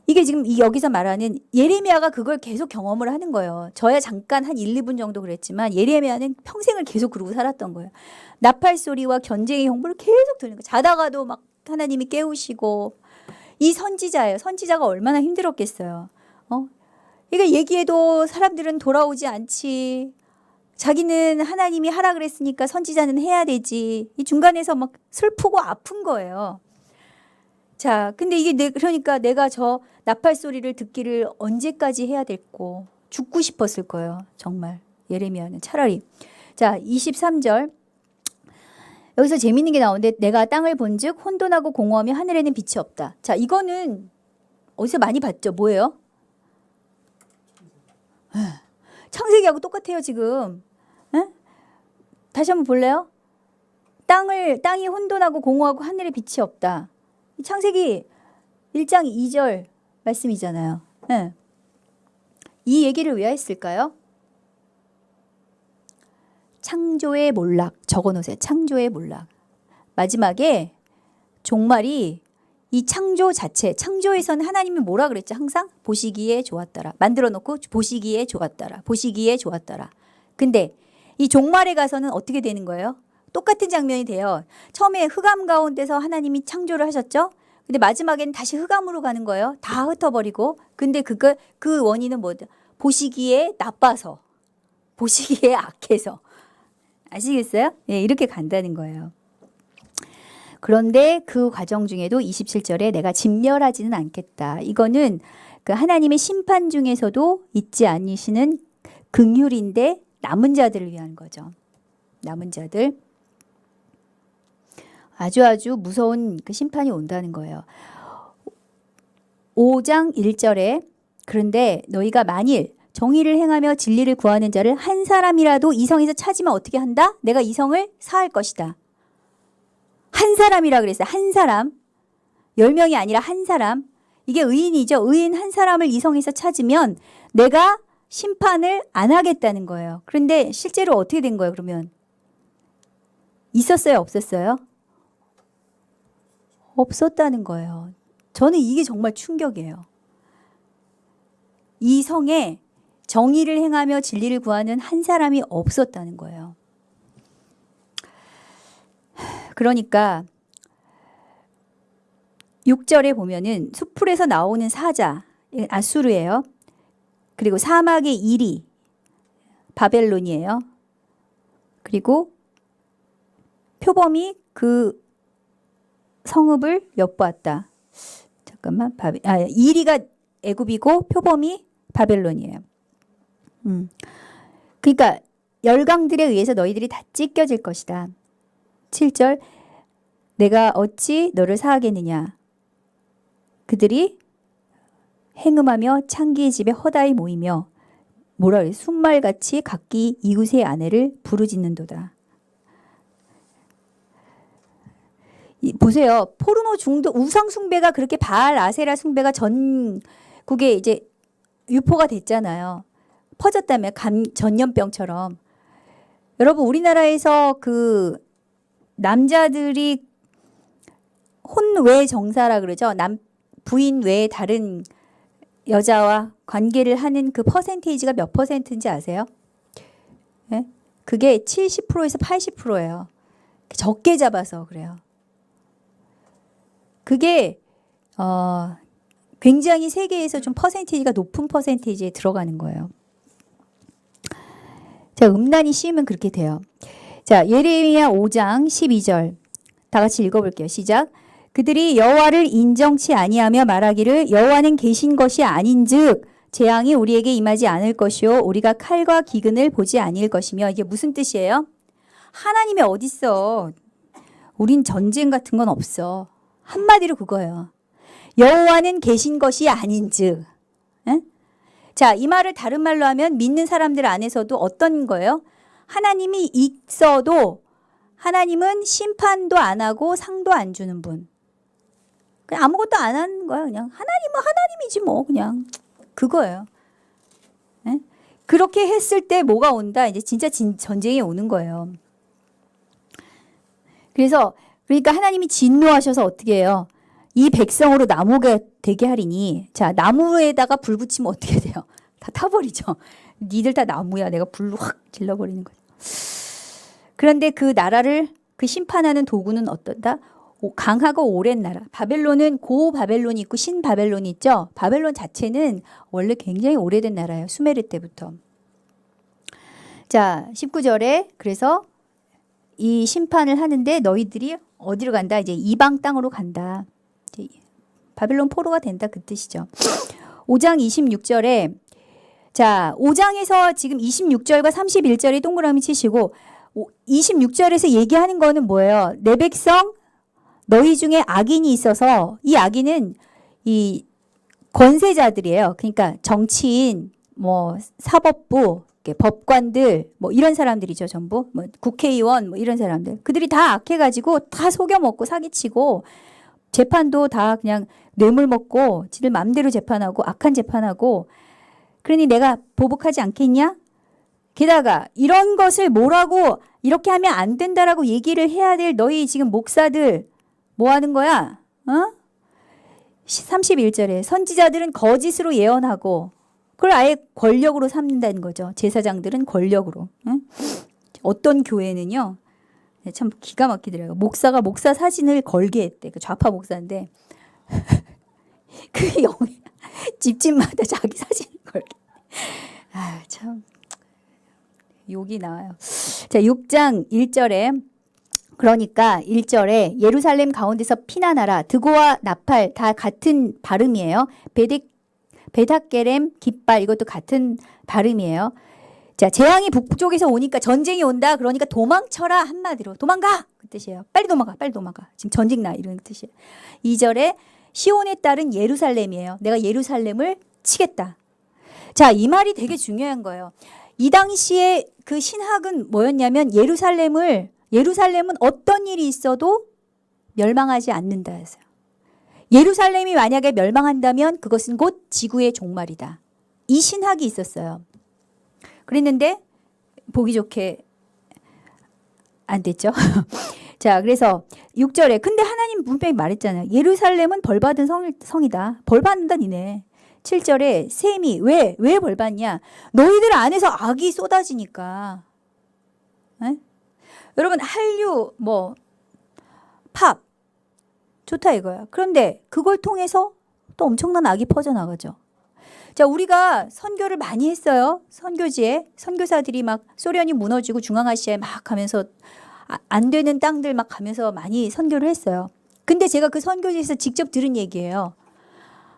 이게 지금 여기서 말하는 예레미야가 그걸 계속 경험을 하는 거예요. 저야 잠깐 한 1, 2분 정도 그랬지만 예레미야는 평생을 계속 그러고 살았던 거예요. 나팔 소리와 견쟁의 형벌을 계속 들는 거예요. 자다가도 막 하나님이 깨우시고. 이 선지자예요. 선지자가 얼마나 힘들었겠어요. 이거 얘기해도 사람들은 돌아오지 않지. 자기는 하나님이 하라 그랬으니까 선지자는 해야 되지. 이 중간에서 막 슬프고 아픈 거예요. 자, 근데 이게 그러니까 내가 저 나팔 소리를 듣기를 언제까지 해야 됐고 죽고 싶었을 거예요. 정말 예레미야는 차라리. 자, 23절. 여기서 재밌는 게 나오는데 내가 땅을 본즉 혼돈하고 공허하며 하늘에는 빛이 없다. 자, 이거는 어디서 많이 봤죠? 뭐예요? 창세기하고 똑같아요, 지금. 다시 한번 볼래요? 땅이 혼돈하고 공허하고 하늘에 빛이 없다. 창세기 1장 2절 말씀이잖아요. 이 얘기를 왜 했을까요? 창조의 몰락 적어놓으세요. 창조의 몰락. 마지막에 종말이 이 창조 자체, 창조에서는 하나님이 뭐라 그랬죠? 항상 보시기에 좋았더라. 만들어 놓고 보시기에 좋았더라. 보시기에 좋았더라. 근데 이 종말에 가서는 어떻게 되는 거예요? 똑같은 장면이 돼요. 처음에 흑암 가운데서 하나님이 창조를 하셨죠? 근데 마지막에는 다시 흑암으로 가는 거예요. 다 흩어버리고. 근데 그 원인은 뭐죠? 보시기에 나빠서, 보시기에 악해서. 아시겠어요? 예, 이렇게 간다는 거예요. 그런데 그 과정 중에도 27절에 내가 진멸하지는 않겠다. 이거는 그 하나님의 심판 중에서도 잊지 않으시는 긍휼인데 남은 자들을 위한 거죠. 남은 자들. 아주 무서운 그 심판이 온다는 거예요. 5장 1절에 그런데 너희가 만일 정의를 행하며 진리를 구하는 자를 한 사람이라도 이성에서 찾으면 어떻게 한다? 내가 이성을 사할 것이다. 한 사람이라 그랬어요. 한 사람. 10명이 아니라 한 사람. 이게 의인이죠. 의인 한 사람을 이성에서 찾으면 내가 심판을 안 하겠다는 거예요. 그런데 실제로 어떻게 된 거예요, 그러면? 있었어요, 없었어요? 없었다는 거예요. 저는 이게 정말 충격이에요. 이 성에 정의를 행하며 진리를 구하는 한 사람이 없었다는 거예요. 그러니까 6절에 보면은 수풀에서 나오는 사자, 아수르예요. 그리고 사막의 이리, 바벨론이에요. 그리고 표범이 그 성읍을 엿보았다. 잠깐만, 이리가 애굽이고 표범이 바벨론이에요. 그러니까 열강들에 의해서 너희들이 다 찢겨질 것이다. 7절 내가 어찌 너를 사하겠느냐. 그들이 행음하며 창기의 집에 허다히 모이며 뭐라 그래? 순말같이 각기 이웃의 아내를 부르짖는도다. 보세요. 포르노 중독, 우상 숭배가 그렇게 바알 아세라 숭배가 전국에 이제 유포가 됐잖아요. 퍼졌다며 전염병처럼. 여러분 우리나라에서 그 남자들이 혼외 정사라 그러죠. 부인 외에 다른 여자와 관계를 하는 그 퍼센테이지가 몇 퍼센트인지 아세요? 네? 그게 70%에서 80%예요. 적게 잡아서 그래요. 그게 굉장히 세계에서 좀 퍼센테이지가 높은 퍼센테이지에 들어가는 거예요. 자, 음란이 씌우면 그렇게 돼요. 자, 예레미야 5장 12절 다 같이 읽어볼게요. 시작. 그들이 여호와를 인정치 아니하며 말하기를 여호와는 계신 것이 아닌즉 재앙이 우리에게 임하지 않을 것이요 우리가 칼과 기근을 보지 아니할 것이며. 이게 무슨 뜻이에요? 하나님이 어딨어? 우린 전쟁 같은 건 없어. 한마디로 그거예요. 여호와는 계신 것이 아닌즉. 에? 자, 이 말을 다른 말로 하면 믿는 사람들 안에서도 어떤 거예요? 하나님이 있어도 하나님은 심판도 안 하고 상도 안 주는 분. 그냥 아무것도 안 하는 거야. 그냥 하나님은 하나님이지 뭐 그냥 그거예요. 에? 그렇게 했을 때 뭐가 온다? 이제 진짜 전쟁이 오는 거예요. 그러니까 하나님이 진노하셔서 어떻게 해요? 이 백성으로 나무가 되게 하리니. 자, 나무에다가 불 붙이면 어떻게 돼요? 다 타버리죠. 니들 다 나무야. 내가 불로 확 질러버리는 거죠. 그런데 그 나라를 그 심판하는 도구는 어떤다? 강하고 오랜 나라. 바벨론은 고 바벨론이 있고 신 바벨론이 있죠. 바벨론 자체는 원래 굉장히 오래된 나라예요. 수메르 때부터. 자, 19절에 그래서 이 심판을 하는데 너희들이 어디로 간다? 이제 이방 땅으로 간다. 이제 바벨론 포로가 된다 그 뜻이죠. 5장 26절에 자, 5장에서 지금 26절과 31절이 동그라미 치시고 26절에서 얘기하는 거는 뭐예요? 내 백성 너희 중에 악인이 있어서 이 악인은 이 권세자들이에요. 그러니까 정치인, 뭐 사법부, 법관들, 뭐 이런 사람들이죠. 전부 뭐 국회의원, 뭐 이런 사람들. 그들이 다 악해가지고 다 속여먹고 사기치고 재판도 다 그냥 뇌물 먹고 지들 마음대로 재판하고 악한 재판하고. 그러니 내가 보복하지 않겠냐? 게다가 이런 것을 뭐라고 이렇게 하면 안 된다라고 얘기를 해야 될 너희 지금 목사들 뭐 하는 거야? 31절에 선지자들은 거짓으로 예언하고 그걸 아예 권력으로 삼는다는 거죠. 제사장들은 권력으로. 어떤 교회는요. 참 기가 막히더라고요. 목사가 목사 사진을 걸게 했대. 그 좌파 목사인데 그 집집마다 자기 사진을 걸. 아, 참 욕이 나와요. 자, 6장 1절에 그러니까 1절에 예루살렘 가운데서 피난하라. 드고와 나팔 다 같은 발음이에요. 베닥게렘 깃발 이것도 같은 발음이에요. 자, 재앙이 북쪽에서 오니까 전쟁이 온다. 그러니까 도망쳐라 한마디로. 도망가! 그 뜻이에요. 빨리 도망가. 빨리 도망가. 지금 전쟁 나 이런 뜻이에요. 2절에 시온의 딸은 예루살렘이에요. 내가 예루살렘을 치겠다. 자, 이 말이 되게 중요한 거예요. 이 당시에 그 신학은 뭐였냐면 예루살렘은 어떤 일이 있어도 멸망하지 않는다 해서요. 예루살렘이 만약에 멸망한다면 그것은 곧 지구의 종말이다. 이 신학이 있었어요. 그랬는데 보기 좋게 안 됐죠. 자, 그래서 6절에 근데 하나님 분명히 말했잖아요. 예루살렘은 벌받은 성이다. 벌받는다 니네. 7절에 셈이 왜 벌받냐? 너희들 안에서 악이 쏟아지니까. 에? 여러분 한류 팝 좋다 이거야. 그런데 그걸 통해서 또 엄청난 악이 퍼져나가죠. 자, 우리가 선교를 많이 했어요. 선교지에 선교사들이 막 소련이 무너지고 중앙아시아에 막 가면서 안 되는 땅들 막 가면서 많이 선교를 했어요. 근데 제가 그 선교지에서 직접 들은 얘기예요.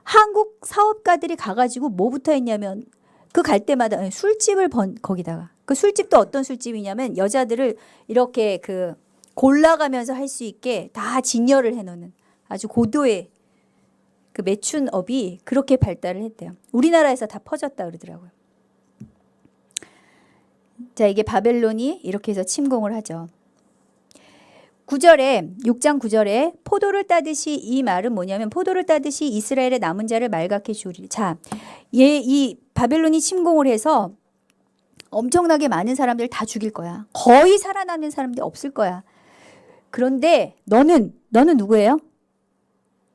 한국 사업가들이 가가지고 뭐부터 했냐면 그 갈 때마다 술집을 거기다가 그 술집도 어떤 술집이냐면 여자들을 이렇게 그 골라가면서 할 수 있게 다 진열을 해놓는 아주 고도의 그 매춘업이 그렇게 발달을 했대요. 우리나라에서 다 퍼졌다 그러더라고요. 자, 이게 바벨론이 이렇게 해서 침공을 하죠. 6장 9절에 포도를 따듯이 이 말은 뭐냐면 포도를 따듯이 이스라엘의 남은 자를 말갛게 주리라. 자, 이 바벨론이 침공을 해서 엄청나게 많은 사람들 다 죽일 거야. 거의 살아남는 사람들이 없을 거야. 그런데 너는 누구예요?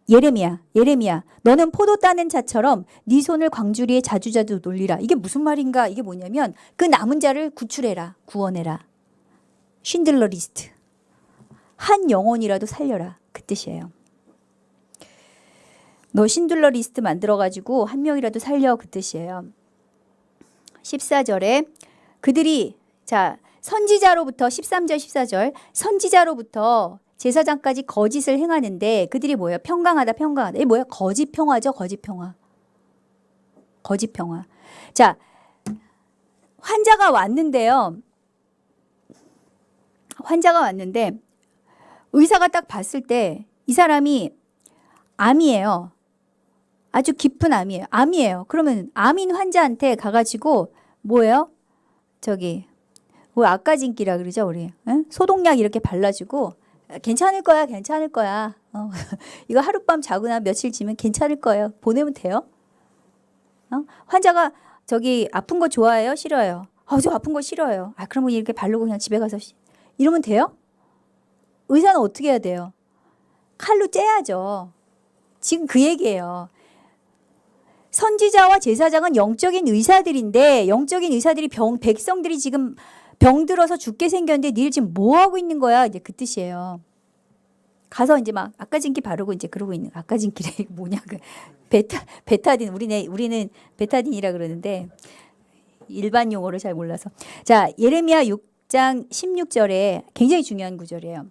예레미야. 너는 포도 따는 자처럼 네 손을 광주리에 자주자주 놀리라. 이게 무슨 말인가? 이게 뭐냐면 그 남은 자를 구출해라. 구원해라. 쉰들러 리스트. 한 영혼이라도 살려라. 그 뜻이에요. 너 쉰들러 리스트 만들어가지고 한 명이라도 살려. 그 뜻이에요. 14절에 그들이 자 선지자로부터 13절 14절 선지자로부터 제사장까지 거짓을 행하는데 그들이 뭐예요? 평강하다. 이게 뭐야? 거짓 평화죠. 거짓 평화. 자, 환자가 왔는데요. 의사가 딱 봤을 때 이 사람이 암이에요. 아주 깊은 암이에요. 그러면 암인 환자한테 가가지고 뭐예요? 뭐 아까진기라 그러죠 우리. 응? 소독약 이렇게 발라주고 괜찮을 거야. 이거 하룻밤 자고 나면 며칠 지면 괜찮을 거예요. 보내면 돼요. 환자가 아픈 거 좋아해요? 싫어요? 저 아픈 거 싫어요. 그러면 이렇게 바르고 그냥 집에 가서 이러면 돼요? 의사는 어떻게 해야 돼요? 칼로 째야죠. 지금 그 얘기예요. 선지자와 제사장은 영적인 의사들인데 영적인 의사들이 백성들이 지금 병들어서 죽게 생겼는데 니들 지금 뭐 하고 있는 거야? 이제 그 뜻이에요. 가서 이제 막 아까진기 바르고 이제 그러고 있는 아까진기래 뭐냐 그 베타딘 우리는 베타딘이라 그러는데 일반 용어를 잘 몰라서. 자, 예레미야 6장 16절에 굉장히 중요한 구절이에요.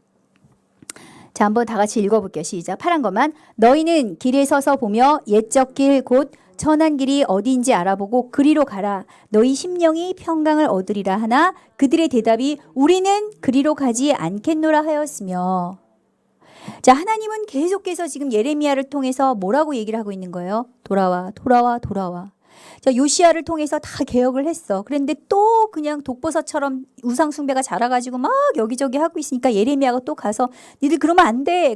자, 한번 다 같이 읽어볼게요. 시작. 파란 것만. 너희는 길에 서서 보며 옛적 길 곧 천한 길이 어디인지 알아보고 그리로 가라. 너희 심령이 평강을 얻으리라 하나 그들의 대답이 우리는 그리로 가지 않겠노라 하였으며. 자, 하나님은 계속해서 지금 예레미야를 통해서 뭐라고 얘기를 하고 있는 거예요? 돌아와. 자, 요시야를 통해서 다 개혁을 했어. 그런데 또 그냥 독버섯처럼 우상 숭배가 자라가지고 막 여기저기 하고 있으니까 예레미야가 또 가서 니들 그러면 안 돼.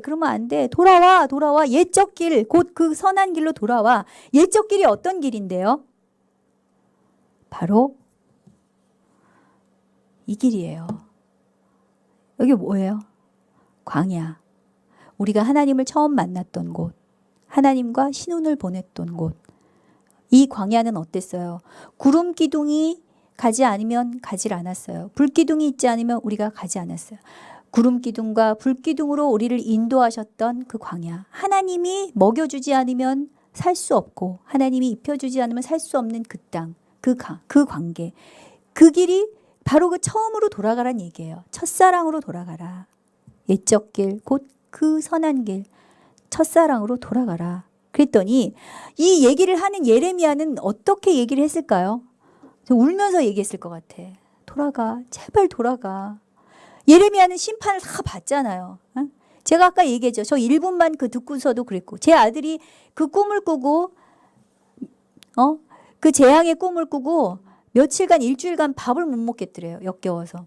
돌아와. 옛적 길, 곧 그 선한 길로 돌아와. 옛적 길이 어떤 길인데요? 바로 이 길이에요. 여기 뭐예요? 광야. 우리가 하나님을 처음 만났던 곳. 하나님과 신혼을 보냈던 곳. 이 광야는 어땠어요? 구름 기둥이 가지 않으면 가지 않았어요. 불 기둥이 있지 않으면 우리가 가지 않았어요. 구름 기둥과 불 기둥으로 우리를 인도하셨던 그 광야. 하나님이 먹여주지 않으면 살 수 없고 하나님이 입혀주지 않으면 살 수 없는 그 땅, 그 관계. 그 길이 바로 그 처음으로 돌아가란 얘기예요. 첫사랑으로 돌아가라. 옛적 길, 곧 그 선한 길, 첫사랑으로 돌아가라. 그랬더니 이 얘기를 하는 예레미야는 어떻게 얘기를 했을까요? 울면서 얘기했을 것 같아. 돌아가, 제발 돌아가. 예레미야는 심판을 다 받잖아요. 제가 아까 얘기했죠. 저 1분만 그 듣고서도 그랬고, 제 아들이 그 꿈을 꾸고, 그 재앙의 꿈을 꾸고 며칠간, 일주일간 밥을 못 먹겠더래요. 역겨워서.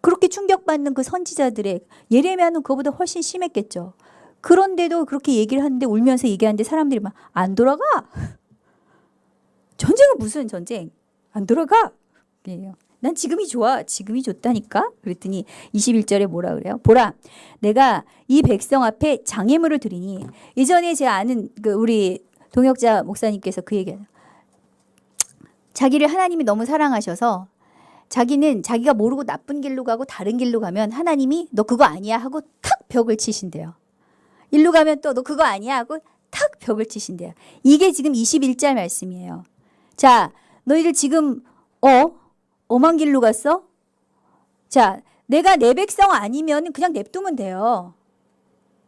그렇게 충격받는 그 선지자들의, 예레미야는 그거보다 훨씬 심했겠죠. 그런데도 그렇게 얘기를 하는데, 울면서 얘기하는데 사람들이 막 안 돌아가. 전쟁은 무슨 전쟁? 안 돌아가. 난 지금이 좋아. 지금이 좋다니까. 그랬더니 21절에 뭐라 그래요? 보라, 내가 이 백성 앞에 장애물을 드리니. 예전에 제가 아는 그 우리 동역자 목사님께서 그 얘기해요. 자기를 하나님이 너무 사랑하셔서 자기는 자기가 모르고 나쁜 길로 가고 다른 길로 가면 하나님이 너 그거 아니야 하고 탁 벽을 치신대요. 일로 가면 또 너 그거 아니야 하고 탁 벽을 치신대요. 이게 지금 21절 말씀이에요. 자, 너희들 지금 엄한 길로 갔어? 자, 내가 내 백성 아니면 그냥 냅두면 돼요.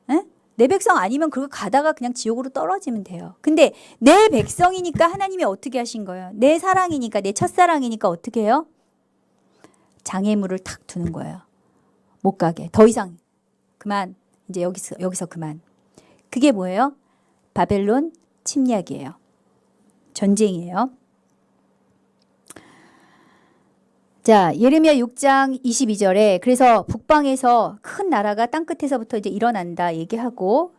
에? 내 백성 아니면 그거 가다가 그냥 지옥으로 떨어지면 돼요. 근데 내 백성이니까 하나님이 어떻게 하신 거예요? 내 사랑이니까, 내 첫사랑이니까 어떻게 해요? 장애물을 탁 두는 거예요. 못 가게. 더 이상 그만. 이제 여기서 그만. 그게 뭐예요? 바벨론 침략이에요. 전쟁이에요. 자, 예레미야 6장 22절에 그래서 북방에서 큰 나라가 땅끝에서부터 이제 일어난다 얘기하고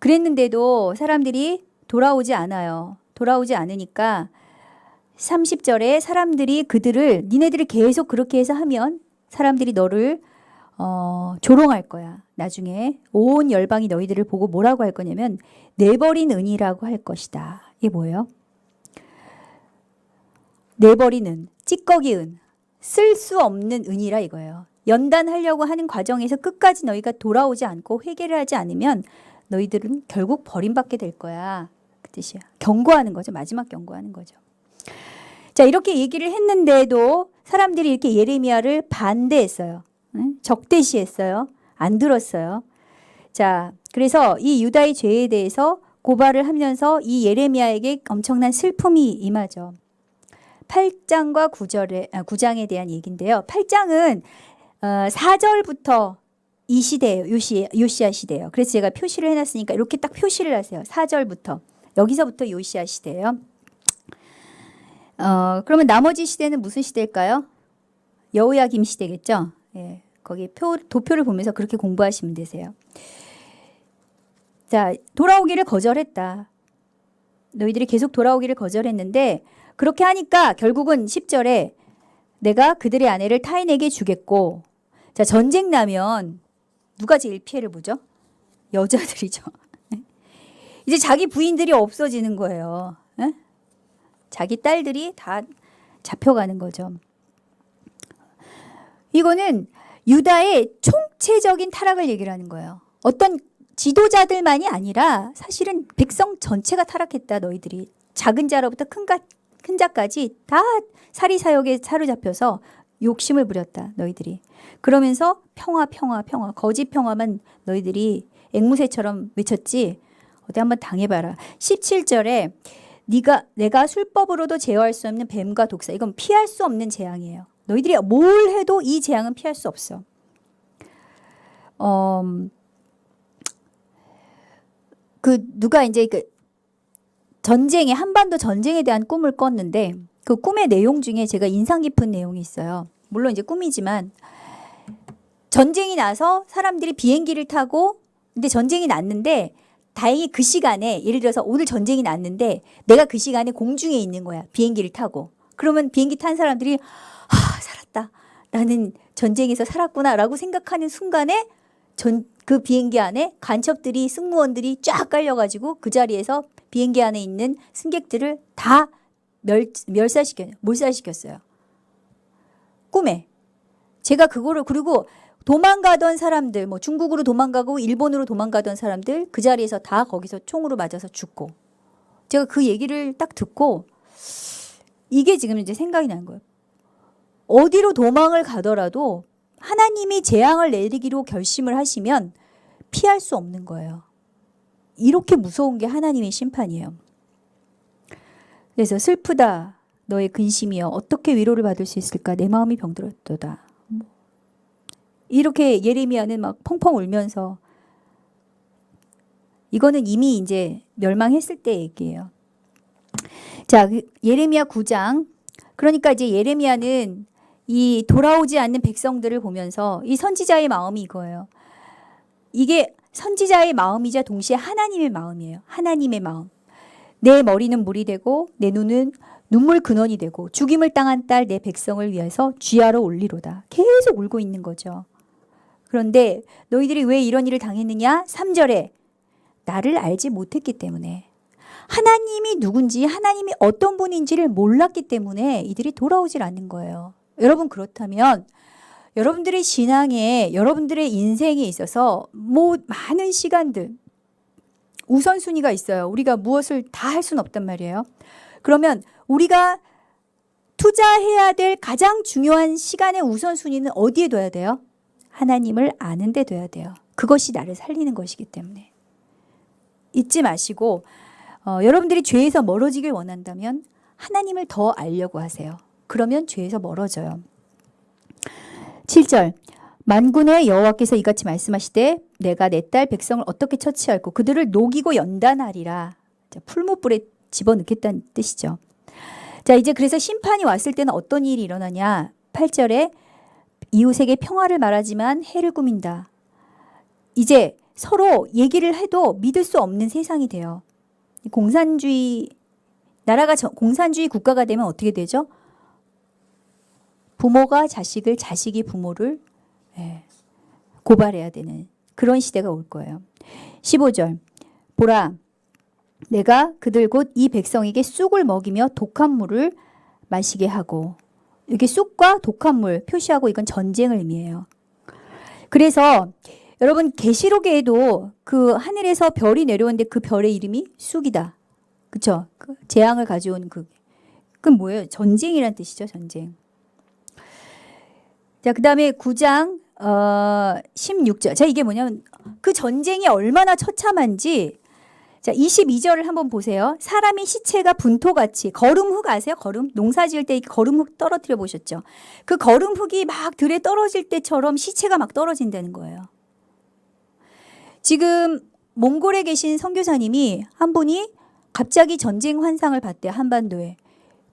그랬는데도 사람들이 돌아오지 않아요. 돌아오지 않으니까 30절에 사람들이 그들을 니네들이 계속 그렇게 해서 하면 사람들이 너를 조롱할 거야. 나중에 온 열방이 너희들을 보고 뭐라고 할 거냐면 내버린 은이라고 할 것이다. 이게 뭐예요? 내버린 은, 찌꺼기 은, 쓸 수 없는 은이라 이거예요. 연단하려고 하는 과정에서 끝까지 너희가 돌아오지 않고 회개를 하지 않으면 너희들은 결국 버림받게 될 거야. 그 뜻이야. 경고하는 거죠. 마지막 경고하는 거죠. 자, 이렇게 얘기를 했는데도 사람들이 이렇게 예레미야를 반대했어요. 적대시했어요. 안 들었어요. 자, 그래서 이 유다의 죄에 대해서 고발을 하면서 이 예레미야에게 엄청난 슬픔이 임하죠. 8장과 9장에 대한 얘기인데요. 8장은 4절부터 이 시대예요. 요시야 시대예요. 그래서 제가 표시를 해놨으니까 이렇게 딱 표시를 하세요. 4절부터. 여기서부터 요시야 시대예요. 그러면 나머지 시대는 무슨 시대일까요? 여호야김 시대겠죠. 예, 거기 도표를 보면서 그렇게 공부하시면 되세요. 자, 돌아오기를 거절했다. 너희들이 계속 돌아오기를 거절했는데 그렇게 하니까 결국은 10절에 내가 그들의 아내를 타인에게 주겠고, 자, 전쟁 나면 누가 제일 피해를 보죠? 여자들이죠. 이제 자기 부인들이 없어지는 거예요. 에? 자기 딸들이 다 잡혀가는 거죠. 이거는 유다의 총체적인 타락을 얘기를 하는 거예요. 어떤 지도자들만이 아니라 사실은 백성 전체가 타락했다. 너희들이 작은 자로부터 큰 자까지 다 사리사욕에 사로잡혀서 욕심을 부렸다. 너희들이. 그러면서 평화 거짓 평화만 너희들이 앵무새처럼 외쳤지. 어디 한번 당해봐라. 17절에 내가 술법으로도 제어할 수 없는 뱀과 독사. 이건 피할 수 없는 재앙이에요. 너희들이 뭘 해도 이 재앙은 피할 수 없어. 누가 이제 한반도 전쟁에 대한 꿈을 꿨는데 그 꿈의 내용 중에 제가 인상 깊은 내용이 있어요. 물론 이제 꿈이지만 전쟁이 나서 사람들이 비행기를 타고 근데 전쟁이 났는데 다행히 그 시간에 예를 들어서 오늘 전쟁이 났는데 내가 그 시간에 공중에 있는 거야. 비행기를 타고. 그러면 비행기 탄 사람들이 살았다. 나는 전쟁에서 살았구나 라고 생각하는 순간에 그 비행기 안에 간첩들이 승무원들이 쫙 깔려가지고 그 자리에서 비행기 안에 있는 승객들을 다 몰살시켰어요. 꿈에. 제가 그거를 그리고 도망가던 사람들, 뭐 중국으로 도망가고 일본으로 도망가던 사람들 그 자리에서 다 거기서 총으로 맞아서 죽고. 제가 그 얘기를 딱 듣고 이게 지금 이제 생각이 난 거예요. 어디로 도망을 가더라도 하나님이 재앙을 내리기로 결심을 하시면 피할 수 없는 거예요. 이렇게 무서운 게 하나님의 심판이에요. 그래서 슬프다 너의 근심이여 어떻게 위로를 받을 수 있을까 내 마음이 병들었도다. 이렇게 예레미야는 막 펑펑 울면서 이거는 이미 이제 멸망했을 때 얘기예요. 자, 예레미야 9장. 그러니까 이제 예레미야는 이 돌아오지 않는 백성들을 보면서 이 선지자의 마음이 이거예요. 이게 선지자의 마음이자 동시에 하나님의 마음이에요. 하나님의 마음. 내 머리는 물이 되고 내 눈은 눈물 근원이 되고 죽임을 당한 딸 내 백성을 위해서 쥐하러 올리로다. 계속 울고 있는 거죠. 그런데 너희들이 왜 이런 일을 당했느냐? 3절에 나를 알지 못했기 때문에 하나님이 누군지 하나님이 어떤 분인지를 몰랐기 때문에 이들이 돌아오질 않는 거예요. 여러분 그렇다면 여러분들의 신앙에 여러분들의 인생에 있어서 뭐 많은 시간들 우선순위가 있어요. 우리가 무엇을 다 할 수는 없단 말이에요. 그러면 우리가 투자해야 될 가장 중요한 시간의 우선순위는 어디에 둬야 돼요? 하나님을 아는 데 둬야 돼요. 그것이 나를 살리는 것이기 때문에. 잊지 마시고 여러분들이 죄에서 멀어지길 원한다면 하나님을 더 알려고 하세요. 그러면 죄에서 멀어져요. 7절 만군의 여호와께서 이같이 말씀하시되 내가 내 딸 백성을 어떻게 처치할고 그들을 녹이고 연단하리라. 자, 풀무불에 집어넣겠다는 뜻이죠. 자, 이제 그래서 심판이 왔을 때는 어떤 일이 일어나냐. 8절에 이웃에게 평화를 말하지만 해를 꾸민다. 이제 서로 얘기를 해도 믿을 수 없는 세상이 돼요. 공산주의 나라가 공산주의 국가가 되면 어떻게 되죠? 부모가 자식을, 자식이 부모를 고발해야 되는 그런 시대가 올 거예요. 15절 보라 내가 그들 곧 이 백성에게 쑥을 먹이며 독한 물을 마시게 하고 이게 쑥과 독한 물 표시하고 이건 전쟁을 의미해요. 그래서 여러분 계시록에도 그 하늘에서 별이 내려오는데 그 별의 이름이 쑥이다. 그렇죠? 그 재앙을 가져온 그건 뭐예요? 전쟁이란 뜻이죠. 전쟁. 자, 그 다음에 9장 16절. 자, 이게 뭐냐면 그 전쟁이 얼마나 처참한지 자, 22절을 한번 보세요. 사람이 시체가 분토같이 거름흙 아세요? 거름? 농사 지을 때 거름흙 떨어뜨려 보셨죠? 그 거름흙이 막 들에 떨어질 때처럼 시체가 막 떨어진다는 거예요. 지금 몽골에 계신 선교사님이 한 분이 갑자기 전쟁 환상을 봤대요. 한반도에.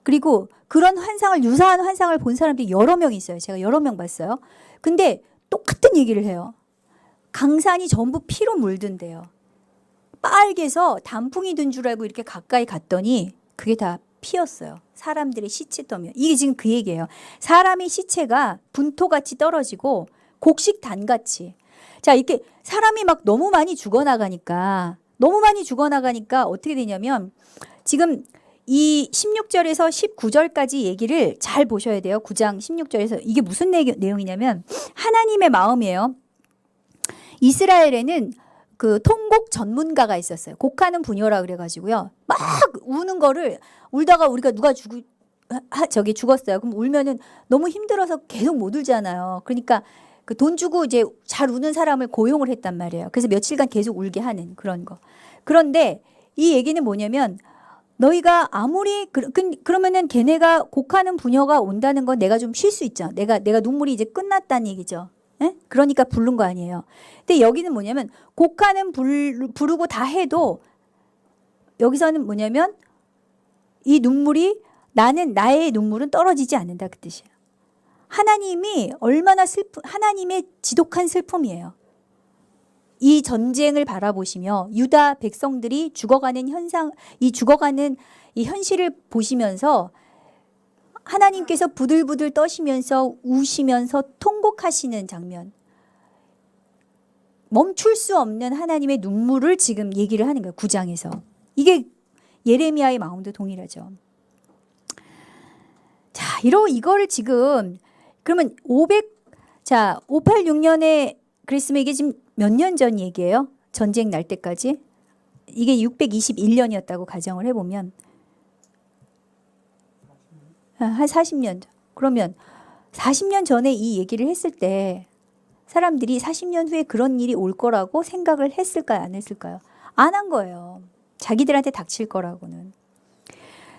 그리고 그런 환상을 유사한 환상을 본 사람들이 여러 명 있어요. 제가 여러 명 봤어요. 근데 똑같은 얘기를 해요. 강산이 전부 피로 물든대요. 빨개서 단풍이 든 줄 알고 이렇게 가까이 갔더니 그게 다 피였어요. 사람들의 시체 떠면. 이게 지금 그 얘기예요. 사람의 시체가 분토같이 떨어지고 곡식단같이. 자, 이렇게 사람이 막 너무 많이 죽어나가니까 어떻게 되냐면 지금 이 16절에서 19절까지 얘기를 잘 보셔야 돼요. 9장 16절에서 이게 무슨 내용이냐면 하나님의 마음이에요. 이스라엘에는 그 통곡 전문가가 있었어요. 곡하는 부녀라 그래가지고요. 막 우는 거를 울다가 우리가 누가 죽었어요. 그럼 울면은 너무 힘들어서 계속 못 울잖아요. 그러니까 그 돈 주고 이제 잘 우는 사람을 고용을 했단 말이에요. 그래서 며칠간 계속 울게 하는 그런 거. 그런데 이 얘기는 뭐냐면 너희가 아무리 그러면은 걔네가 곡하는 부녀가 온다는 건 내가 좀 쉴 수 있죠. 내가 눈물이 이제 끝났다는 얘기죠. 에? 그러니까 부른 거 아니에요. 근데 여기는 뭐냐면 곡하는 부르고 다 해도 여기서는 뭐냐면 이 눈물이 나의 눈물은 떨어지지 않는다 그 뜻이에요. 하나님이 얼마나 하나님의 지독한 슬픔이에요. 이 전쟁을 바라보시며 유다 백성들이 죽어가는 이 현실을 보시면서 하나님께서 부들부들 떠시면서 우시면서 통곡하시는 장면. 멈출 수 없는 하나님의 눈물을 지금 얘기를 하는 거예요. 9장에서. 이게 예레미야의 마음도 동일하죠. 자, 이거를 지금 그러면 자, 586년에 그랬으면 이게 지금 몇 년 전 얘기예요? 전쟁 날 때까지. 이게 621년이었다고 가정을 해보면 한 40년. 그러면 40년 전에 이 얘기를 했을 때 사람들이 40년 후에 그런 일이 올 거라고 생각을 했을까요? 안 했을까요? 안 한 거예요. 자기들한테 닥칠 거라고는.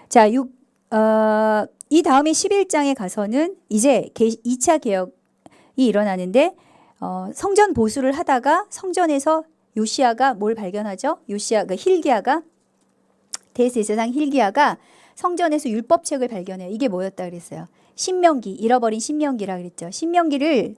자, 이 다음에 11장에 가서는 이제 2차 개혁이 일어나는데 성전 보수를 하다가 성전에서 요시야가 뭘 발견하죠? 힐기야가 대제사장 힐기야가 성전에서 율법책을 발견해요. 이게 뭐였다 그랬어요? 신명기, 잃어버린 신명기라 그랬죠. 신명기를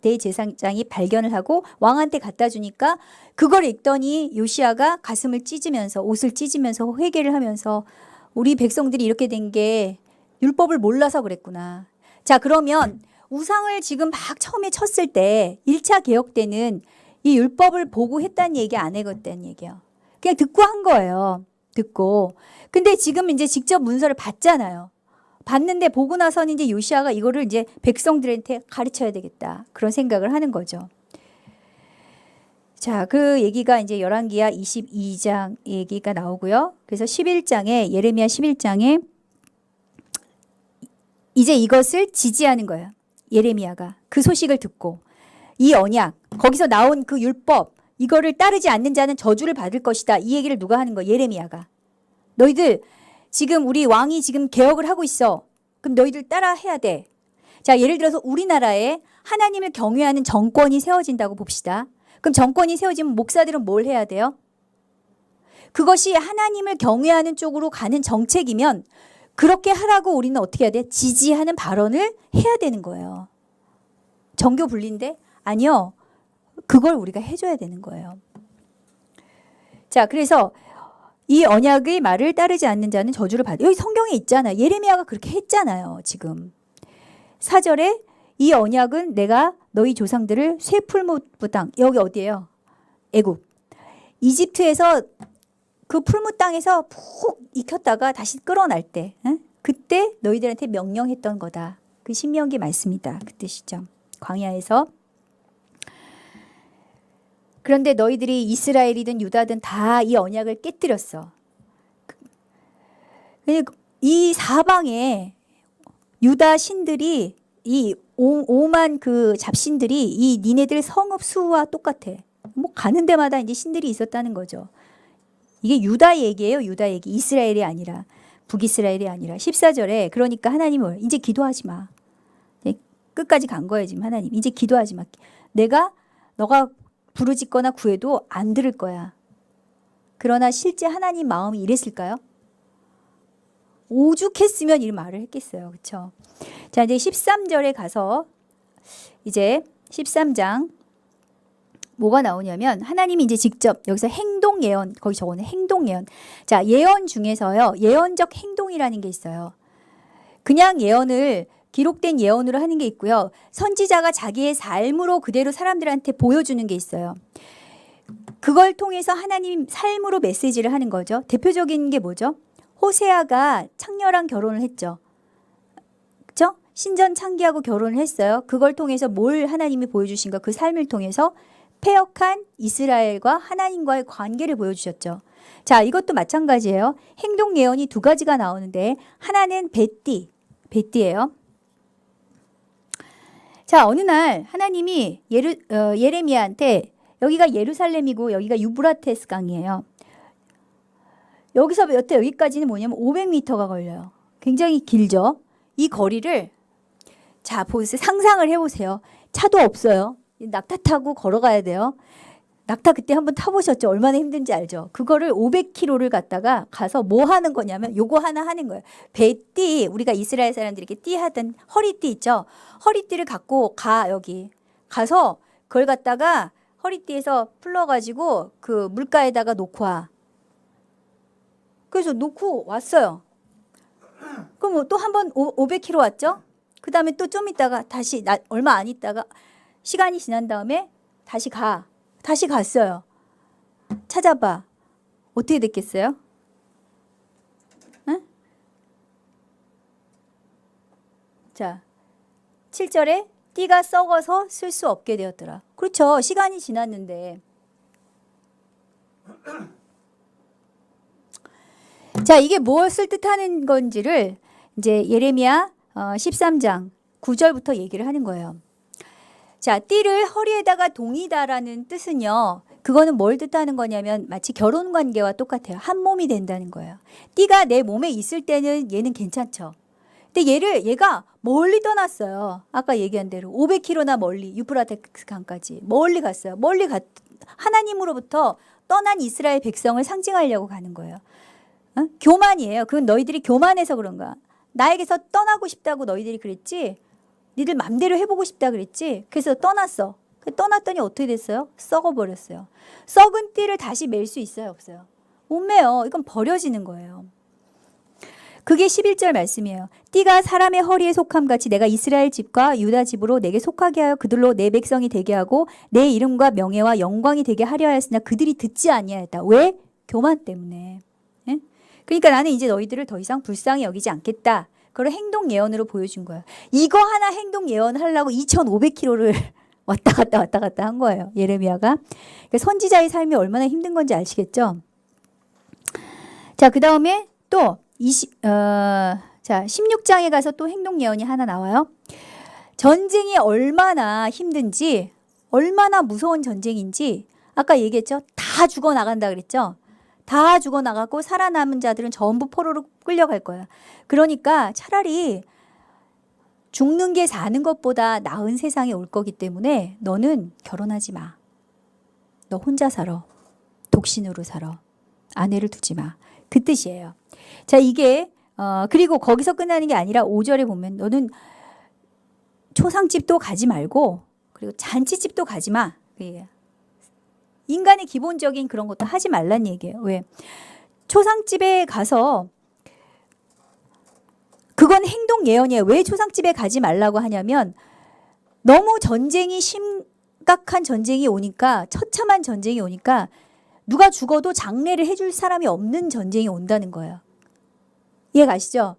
대제사장이 발견을 하고 왕한테 갖다 주니까 그걸 읽더니 요시야가 가슴을 찢으면서 옷을 찢으면서 회개를 하면서 우리 백성들이 이렇게 된 게 율법을 몰라서 그랬구나. 자, 그러면 우상을 지금 막 처음에 쳤을 때 1차 개혁 때는 이 율법을 보고 했다는 얘기 안 해갔다는 얘기예요. 그냥 듣고 한 거예요. 듣고. 근데 지금 이제 직접 문서를 봤잖아요. 봤는데 보고 나서는 이제 요시야가 이거를 이제 백성들한테 가르쳐야 되겠다. 그런 생각을 하는 거죠. 자, 그 얘기가 이제 열왕기하 22장 얘기가 나오고요. 그래서 11장에 예레미야 11장에 이제 이것을 지지하는 거예요. 예레미야가 그 소식을 듣고 이 언약 거기서 나온 그 율법 이거를 따르지 않는 자는 저주를 받을 것이다. 이 얘기를 누가 하는 거예요? 예레미야가. 너희들 지금 우리 왕이 지금 개혁을 하고 있어. 그럼 너희들 따라 해야 돼. 자, 예를 들어서 우리나라에 하나님을 경외하는 정권이 세워진다고 봅시다. 그럼 정권이 세워지면 목사들은 뭘 해야 돼요? 그것이 하나님을 경외하는 쪽으로 가는 정책이면 그렇게 하라고 우리는 어떻게 해야 돼? 지지하는 발언을 해야 되는 거예요. 정교 분리인데? 아니요. 그걸 우리가 해줘야 되는 거예요. 자, 그래서 이 언약의 말을 따르지 않는 자는 저주를 받아. 여기 성경에 있잖아요. 예레미야가 그렇게 했잖아요. 지금 4절에 이 언약은 내가 너희 조상들을 쇠풀무 땅, 여기 어디예요? 애굽. 이집트에서 그 풀무 땅에서 푹 익혔다가 다시 끌어날 때, 그때 너희들한테 명령했던 거다. 그 신명기 말씀이다. 그 뜻이죠. 광야에서. 그런데 너희들이 이스라엘이든 유다든 다 이 언약을 깨뜨렸어. 이 사방에 유다 신들이 이 오만 그 잡신들이 이 니네들 성읍 수와 똑같아. 뭐 가는 데마다 이제 신들이 있었다는 거죠. 이게 유다 얘기예요. 유다 얘기. 이스라엘이 아니라 북이스라엘이 아니라 14절에 그러니까 하나님을 이제 기도하지 마. 끝까지 간 거예요. 지금 하나님. 이제 기도하지 마. 너가 부르짖거나 구해도 안 들을 거야. 그러나 실제 하나님 마음이 이랬을까요? 오죽했으면 이 말을 했겠어요. 그렇죠? 자, 이제 13절에 가서 이제 13장 뭐가 나오냐면 하나님이 이제 직접 여기서 행동 예언, 거기 적어놓은 행동 예언. 자, 예언 중에서요. 예언적 행동이라는 게 있어요. 그냥 예언을 기록된 예언으로 하는 게 있고요. 선지자가 자기의 삶으로 그대로 사람들한테 보여주는 게 있어요. 그걸 통해서 하나님 삶으로 메시지를 하는 거죠. 대표적인 게 뭐죠? 호세아가 창녀랑 결혼을 했죠. 그렇죠? 신전 창기하고 결혼을 했어요. 그걸 통해서 뭘 하나님이 보여주신가? 그 삶을 통해서 패역한 이스라엘과 하나님과의 관계를 보여주셨죠. 자, 이것도 마찬가지예요. 행동 예언이 두 가지가 나오는데 하나는 벳디예요. 자, 어느 날 하나님이 예레미야한테 여기가 예루살렘이고 여기가 유브라테스 강이에요. 여기서부터 여기까지는 뭐냐면 500m가 걸려요. 굉장히 길죠. 이 거리를 자, 보세요. 상상을 해보세요. 차도 없어요. 낙타 타고 걸어가야 돼요. 낙타 그때 한번 타보셨죠? 얼마나 힘든지 알죠? 그거를 500km를 갔다가 가서 뭐 하는 거냐면 요거 하나 하는 거예요. 배띠, 우리가 이스라엘 사람들이 이렇게 띠 하던 허리띠 있죠? 허리띠를 갖고 여기 가서 그걸 갖다가 허리띠에서 풀러가지고 그 물가에다가 놓고 와. 그래서 놓고 왔어요. 그럼 또 한 번 500km 왔죠? 그 다음에 또 좀 있다가 다시 얼마 안 있다가 시간이 지난 다음에 다시 갔어요. 찾아봐. 어떻게 됐겠어요? 응? 자, 7절에 띠가 썩어서 쓸 수 없게 되었더라. 그렇죠. 시간이 지났는데. 자, 이게 무엇을 뜻하는 건지를 이제 예레미야 13장 9절부터 얘기를 하는 거예요. 자, 띠를 허리에다가 동이다라는 뜻은요. 그거는 뭘 뜻하는 거냐면 마치 결혼 관계와 똑같아요. 한 몸이 된다는 거예요. 띠가 내 몸에 있을 때는 얘는 괜찮죠. 근데 얘가 멀리 떠났어요. 아까 얘기한 대로 500km나 멀리 유프라테스 강까지 멀리 갔어요. 하나님으로부터 떠난 이스라엘 백성을 상징하려고 가는 거예요. 교만이에요. 그건 너희들이 교만해서 그런 거야. 나에게서 떠나고 싶다고 너희들이 그랬지. 니들 맘대로 해보고 싶다 그랬지. 그래서 떠났어. 떠났더니 어떻게 됐어요? 썩어버렸어요. 썩은 띠를 다시 맬 수 있어요? 없어요? 못 매요. 이건 버려지는 거예요. 그게 11절 말씀이에요. 띠가 사람의 허리에 속함 같이 내가 이스라엘 집과 유다 집으로 내게 속하게 하여 그들로 내 백성이 되게 하고 내 이름과 명예와 영광이 되게 하려 하였으나 그들이 듣지 아니하였다. 왜? 교만 때문에. 예? 그러니까 나는 이제 너희들을 더 이상 불쌍히 여기지 않겠다. 그걸 행동 예언으로 보여준 거예요. 이거 하나 행동 예언하려고 2500km를 왔다 갔다 한 거예요. 예레미야가. 그러니까 선지자의 삶이 얼마나 힘든 건지 아시겠죠? 자, 그 다음에 또 16장에 가서 또 행동 예언이 하나 나와요. 전쟁이 얼마나 힘든지, 얼마나 무서운 전쟁인지 아까 얘기했죠. 다 죽어나간다 그랬죠. 다 죽어나가고 살아남은 자들은 전부 포로로 끌려갈 거야. 그러니까 차라리 죽는 게 사는 것보다 나은 세상이 올 거기 때문에 너는 결혼하지 마. 너 혼자 살아. 독신으로 살아. 아내를 두지 마. 그 뜻이에요. 자, 이게 그리고 거기서 끝나는 게 아니라 5절에 보면 너는 초상집도 가지 말고 그리고 잔치집도 가지 마. 인간의 기본적인 그런 것도 하지 말란 얘기예요. 왜? 초상집에 가서 그건 행동 예언이에요. 왜 초상집에 가지 말라고 하냐면 너무 전쟁이 심각한 전쟁이 오니까 처참한 전쟁이 오니까 누가 죽어도 장례를 해줄 사람이 없는 전쟁이 온다는 거예요. 이해 가시죠?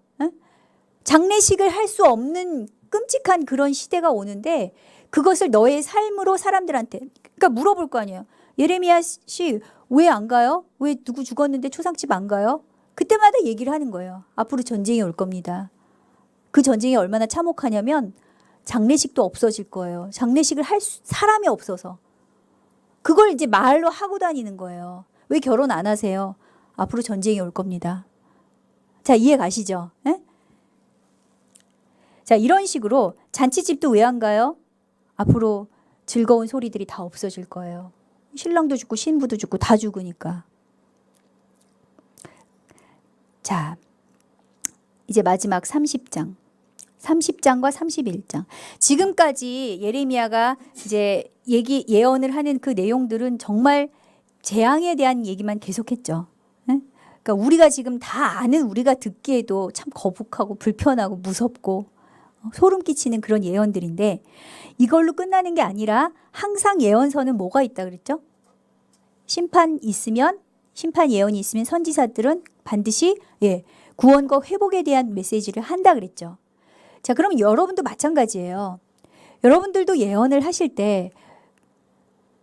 장례식을 할 수 없는 끔찍한 그런 시대가 오는데 그것을 너의 삶으로 사람들한테 그러니까 물어볼 거 아니에요. 예레미야 씨 왜 안 가요? 왜 누구 죽었는데 초상집 안 가요? 그때마다 얘기를 하는 거예요. 앞으로 전쟁이 올 겁니다. 그 전쟁이 얼마나 참혹하냐면 장례식도 없어질 거예요. 장례식을 할 사람이 없어서. 그걸 이제 말로 하고 다니는 거예요. 왜 결혼 안 하세요? 앞으로 전쟁이 올 겁니다. 자, 이해 가시죠? 에? 자, 이런 식으로 잔치집도 왜 안 가요? 앞으로 즐거운 소리들이 다 없어질 거예요. 신랑도 죽고 신부도 죽고 다 죽으니까. 자, 이제 마지막 30장. 30장과 31장. 지금까지 예레미야가 이제 예언을 하는 그 내용들은 정말 재앙에 대한 얘기만 계속했죠. 그러니까 우리가 지금 다 아는 우리가 듣기에도 참 거북하고 불편하고 무섭고 소름 끼치는 그런 예언들인데 이걸로 끝나는 게 아니라 항상 예언서는 뭐가 있다 그랬죠? 심판 예언이 있으면 선지자들은 반드시 구원과 회복에 대한 메시지를 한다 그랬죠. 자, 그럼 여러분도 마찬가지예요. 여러분들도 예언을 하실 때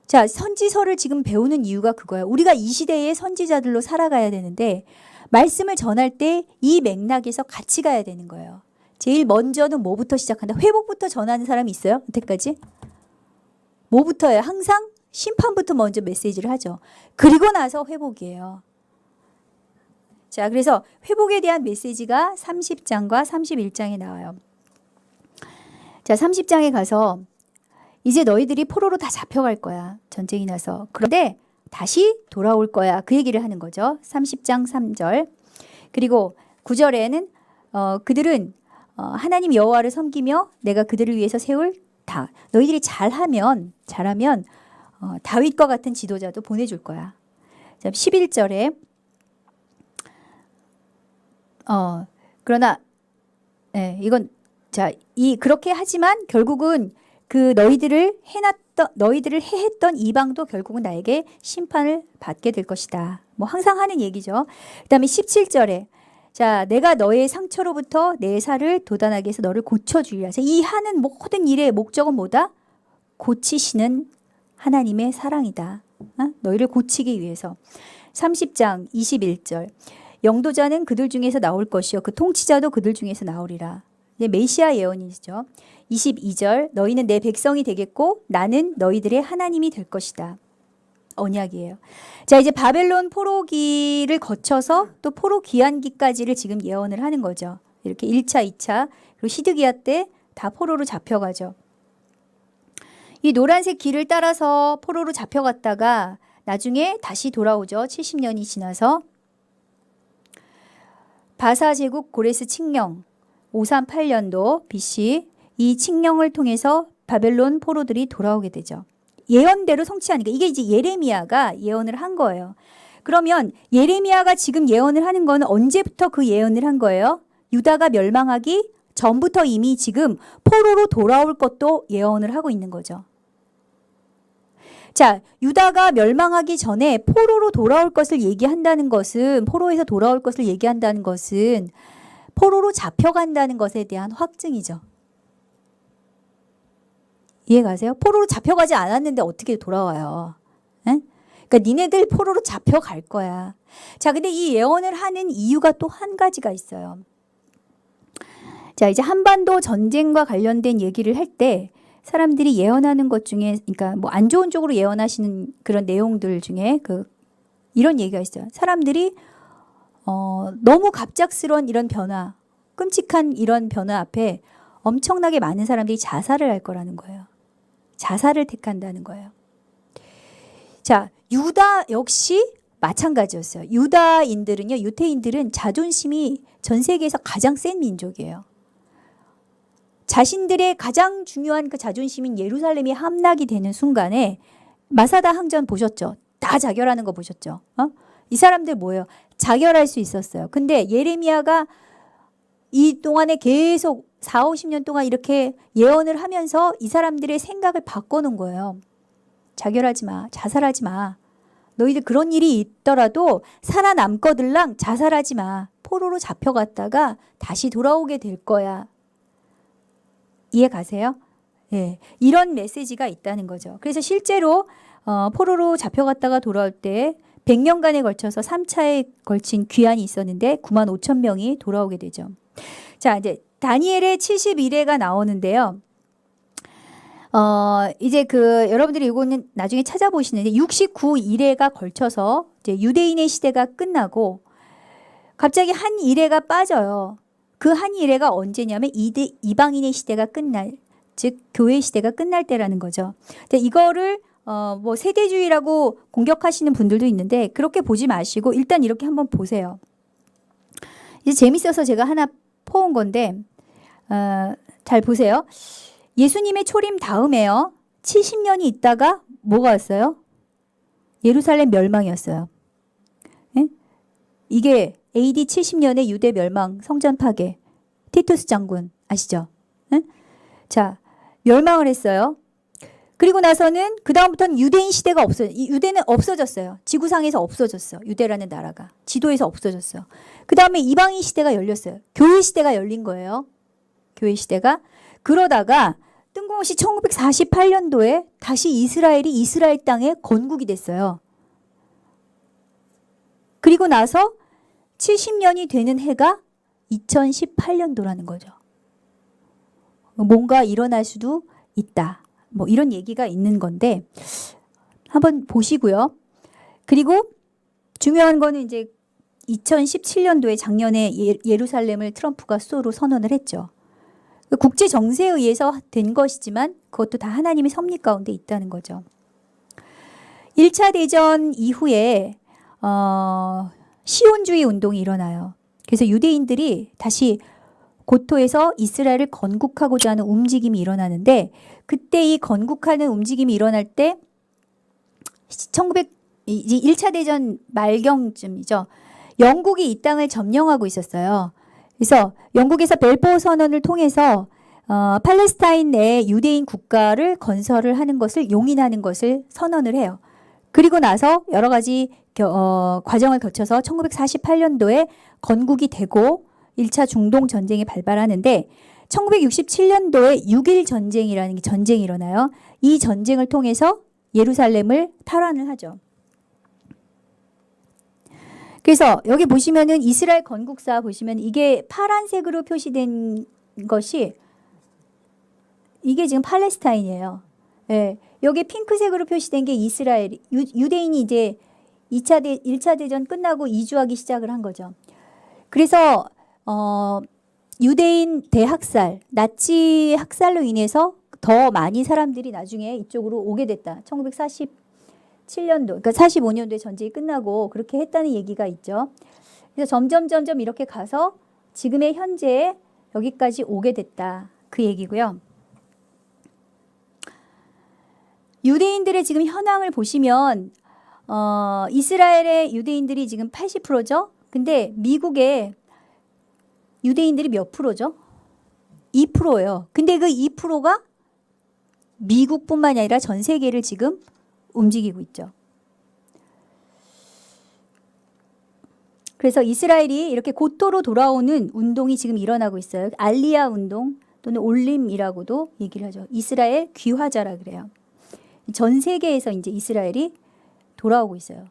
자, 선지서를 지금 배우는 이유가 그거예요. 우리가 이 시대의 선지자들로 살아가야 되는데 말씀을 전할 때 이 맥락에서 같이 가야 되는 거예요. 제일 먼저는 뭐부터 시작한다? 회복부터 전하는 사람이 있어요? 여태까지? 뭐부터예요? 항상 심판부터 먼저 메시지를 하죠. 그리고 나서 회복이에요. 자, 그래서 회복에 대한 메시지가 30장과 31장에 나와요. 자, 30장에 가서 이제 너희들이 포로로 다 잡혀갈 거야. 전쟁이 나서. 그런데 다시 돌아올 거야. 그 얘기를 하는 거죠. 30장 3절. 그리고 9절에는 그들은 하나님 여호와를 섬기며 내가 그들을 위해서 세울 너희들이 잘하면 다윗과 같은 지도자도 보내줄 거야. 11절에 그러나 이건 그렇게 하지만 결국은 그 너희들을 해했던 이방도 결국은 나에게 심판을 받게 될 것이다. 뭐 항상 하는 얘기죠. 그다음에 17절에 자, 내가 너의 상처로부터 내 살을 도단하게 해서 너를 고쳐주리라. 이 하는 모든 일의 목적은 뭐다? 고치시는 하나님의 사랑이다. 너희를 고치기 위해서. 30장 21절. 영도자는 그들 중에서 나올 것이요 그 통치자도 그들 중에서 나오리라. 메시아 예언이죠. 22절. 너희는 내 백성이 되겠고 나는 너희들의 하나님이 될 것이다. 언약이에요. 자, 이제 바벨론 포로기를 거쳐서 또 포로 귀환기까지를 지금 예언을 하는 거죠. 이렇게 1차, 2차, 그리고 시드기야 때 다 포로로 잡혀가죠. 이 노란색 길을 따라서 포로로 잡혀갔다가 나중에 다시 돌아오죠. 70년이 지나서. 바사 제국 고레스 칙령 538년도 BC 이 칙령을 통해서 바벨론 포로들이 돌아오게 되죠. 예언대로 성취하니까 이게 이제 예레미야가 예언을 한 거예요. 그러면 예레미야가 지금 예언을 하는 거는 언제부터 그 예언을 한 거예요? 유다가 멸망하기 전부터 이미 지금 포로로 돌아올 것도 예언을 하고 있는 거죠. 자, 유다가 멸망하기 전에 포로로 돌아올 것을 얘기한다는 것은, 포로에서 돌아올 것을 얘기한다는 것은 포로로 잡혀간다는 것에 대한 확증이죠. 이해가세요? 포로로 잡혀가지 않았는데 어떻게 돌아와요? 에? 그러니까 니네들 포로로 잡혀갈 거야. 자, 근데 이 예언을 하는 이유가 또 한 가지가 있어요. 자, 이제 한반도 전쟁과 관련된 얘기를 할 때 사람들이 예언하는 것 중에, 그러니까 뭐 안 좋은 쪽으로 예언하시는 그런 내용들 중에 이런 얘기가 있어요. 사람들이 너무 갑작스러운 이런 변화, 끔찍한 이런 변화 앞에 엄청나게 많은 사람들이 자살을 할 거라는 거예요. 자살을 택한다는 거예요. 자, 유다 역시 마찬가지였어요. 유다인들은요, 유태인들은 자존심이 전 세계에서 가장 센 민족이에요. 자신들의 가장 중요한 그 자존심인 예루살렘이 함락이 되는 순간에 마사다 항전 보셨죠? 다 자결하는 거 보셨죠? 이 사람들 뭐예요? 자결할 수 있었어요. 근데 예레미야가 이 동안에 계속 4, 50년 동안 이렇게 예언을 하면서 이 사람들의 생각을 바꿔놓은 거예요. 자결하지 마. 자살하지 마. 너희들 그런 일이 있더라도 살아남거들랑 자살하지 마. 포로로 잡혀갔다가 다시 돌아오게 될 거야. 이해 가세요? 예, 이런 메시지가 있다는 거죠. 그래서 실제로 포로로 잡혀갔다가 돌아올 때 100년간에 걸쳐서 3차에 걸친 귀환이 있었는데 9만 5천 명이 돌아오게 되죠. 자, 이제 다니엘의 71회가 나오는데요. 이제 여러분들이 이거는 나중에 찾아보시는데 69일회가 걸쳐서 이제 유대인의 시대가 끝나고 갑자기 한 일회가 빠져요. 그 한 일회가 언제냐면 이방인의 시대가 끝날, 즉 교회 시대가 끝날 때라는 거죠. 근데 이거를 뭐 세대주의라고 공격하시는 분들도 있는데 그렇게 보지 마시고 일단 이렇게 한번 보세요. 이제 재밌어서 제가 하나 퍼온 건데 잘 보세요. 예수님의 초림 다음에요. 70년이 있다가 뭐가 왔어요? 예루살렘 멸망이었어요. 예? 이게 AD 70년의 유대 멸망, 성전 파괴, 티투스 장군 아시죠? 예? 자, 멸망을 했어요. 그리고 나서는 그 다음부터는 유대인 시대가 유대는 없어졌어요. 지구상에서 없어졌어. 유대라는 나라가. 지도에서 없어졌어요. 그 다음에 이방인 시대가 열렸어요. 교회 시대가 열린 거예요. 교회 시대가. 그러다가 뜬금없이 1948년도에 다시 이스라엘이 이스라엘 땅에 건국이 됐어요. 그리고 나서 70년이 되는 해가 2018년도라는 거죠. 뭔가 일어날 수도 있다. 뭐 이런 얘기가 있는 건데 한번 보시고요. 그리고 중요한 거는 이제 2017년도에 작년에 예루살렘을 트럼프가 수도로 선언을 했죠. 국제 정세에 의해서 된 것이지만 그것도 다 하나님의 섭리 가운데 있다는 거죠. 1차 대전 이후에 시온주의 운동이 일어나요. 그래서 유대인들이 다시 고토에서 이스라엘을 건국하고자 하는 움직임이 일어나는데 그때 이 건국하는 움직임이 일어날 때 1차 대전 말경쯤이죠. 영국이 이 땅을 점령하고 있었어요. 그래서 영국에서 벨포어 선언을 통해서 팔레스타인 내 유대인 국가를 건설을 하는 것을 용인하는 것을 선언을 해요. 그리고 나서 여러 가지 과정을 거쳐서 1948년도에 건국이 되고 1차 중동 전쟁이 발발하는데 1967년도에 6.1 전쟁이라는 전쟁이 일어나요. 이 전쟁을 통해서 예루살렘을 탈환을 하죠. 그래서 여기 보시면은 이스라엘 건국사 보시면 이게 파란색으로 표시된 것이 이게 지금 팔레스타인이에요. 예. 여기 핑크색으로 표시된 게 이스라엘, 유대인이 이제 1차 대전 끝나고 이주하기 시작을 한 거죠. 그래서 유대인 대학살, 나치 학살로 인해서 더 많이 사람들이 나중에 이쪽으로 오게 됐다. 1947년도, 그러니까 45년도에 전쟁이 끝나고 그렇게 했다는 얘기가 있죠. 그래서 점점 이렇게 가서 지금의 현재에 여기까지 오게 됐다. 그 얘기고요. 유대인들의 지금 현황을 보시면 이스라엘의 유대인들이 지금 80%죠. 근데 미국의 유대인들이 몇 프로죠? 2%예요. 근데 그 2%가 미국뿐만이 아니라 전 세계를 지금 움직이고 있죠. 그래서 이스라엘이 이렇게 고토로 돌아오는 운동이 지금 일어나고 있어요. 알리야 운동 또는 올림이라고도 얘기를 하죠. 이스라엘 귀화자라 그래요. 전 세계에서 이제 이스라엘이 돌아오고 있어요.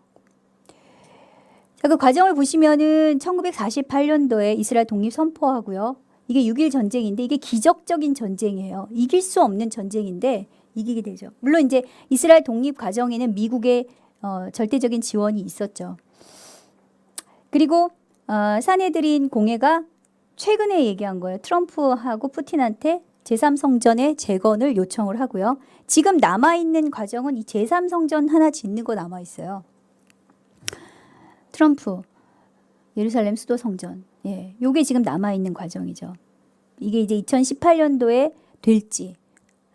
자, 그 과정을 보시면은 1948년도에 이스라엘 독립 선포하고요. 이게 6.1 전쟁인데 이게 기적적인 전쟁이에요. 이길 수 없는 전쟁인데 이기게 되죠. 물론 이제 이스라엘 독립 과정에는 미국의 절대적인 지원이 있었죠. 그리고 사내들인 공회가 최근에 얘기한 거예요. 트럼프하고 푸틴한테 제3성전의 재건을 요청을 하고요. 지금 남아있는 과정은 이 제3성전 하나 짓는 거 남아있어요. 트럼프 예루살렘 수도 성전. 예, 요게 지금 남아있는 과정이죠. 이게 이제 2018년도에 될지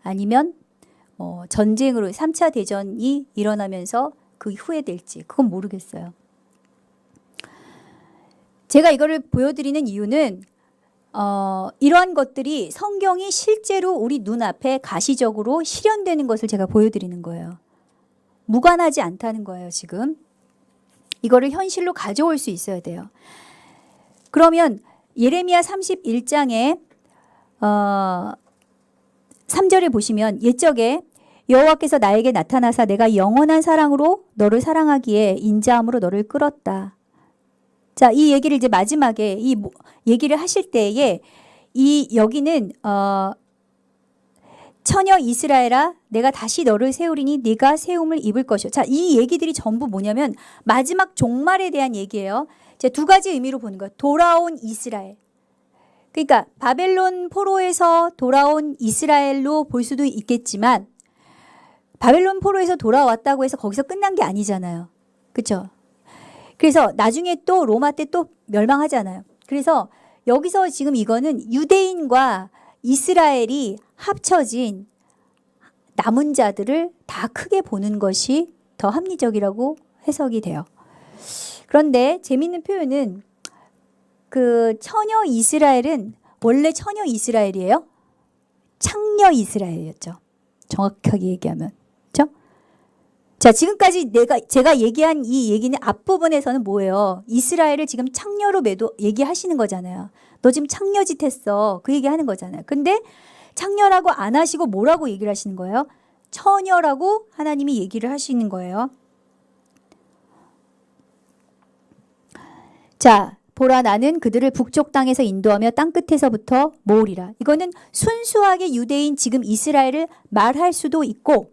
아니면 전쟁으로 3차 대전이 일어나면서 그 후에 될지 그건 모르겠어요. 제가 이거를 보여드리는 이유는 이러한 것들이 성경이 실제로 우리 눈앞에 가시적으로 실현되는 것을 제가 보여드리는 거예요. 무관하지 않다는 거예요, 지금. 이거를 현실로 가져올 수 있어야 돼요. 그러면 예레미야 31장에 3절에 보시면 옛적에 여호와께서 나에게 나타나사 내가 영원한 사랑으로 너를 사랑하기에 인자함으로 너를 끌었다. 자, 이 얘기를 이제 마지막에 이 얘기를 하실 때에 여기는 처녀 이스라엘아 내가 다시 너를 세우리니 네가 세움을 입을 것이요. 자, 이 얘기들이 전부 뭐냐면 마지막 종말에 대한 얘기예요. 제 두 가지 의미로 보는 거예요. 돌아온 이스라엘. 그러니까 바벨론 포로에서 돌아온 이스라엘로 볼 수도 있겠지만 바벨론 포로에서 돌아왔다고 해서 거기서 끝난 게 아니잖아요. 그렇죠? 그래서 나중에 또 로마 때 또 멸망하잖아요. 그래서 여기서 지금 이거는 유대인과 이스라엘이 합쳐진 남은 자들을 다 크게 보는 것이 더 합리적이라고 해석이 돼요. 그런데 재미있는 표현은 그 처녀 이스라엘은 원래 처녀 이스라엘이에요? 창녀 이스라엘이었죠. 정확하게 얘기하면. 그렇죠? 자, 지금까지 제가 얘기한 이 얘기는 앞부분에서는 뭐예요? 이스라엘을 지금 창녀로 얘기하시는 거잖아요. 너 지금 창녀짓 했어. 그 얘기하는 거잖아요. 근데 창녀라고 안 하시고 뭐라고 얘기를 하시는 거예요? 처녀라고 하나님이 얘기를 하시는 거예요. 자, 보라 나는 그들을 북쪽 땅에서 인도하며 땅끝에서부터 모으리라. 이거는 순수하게 유대인 지금 이스라엘을 말할 수도 있고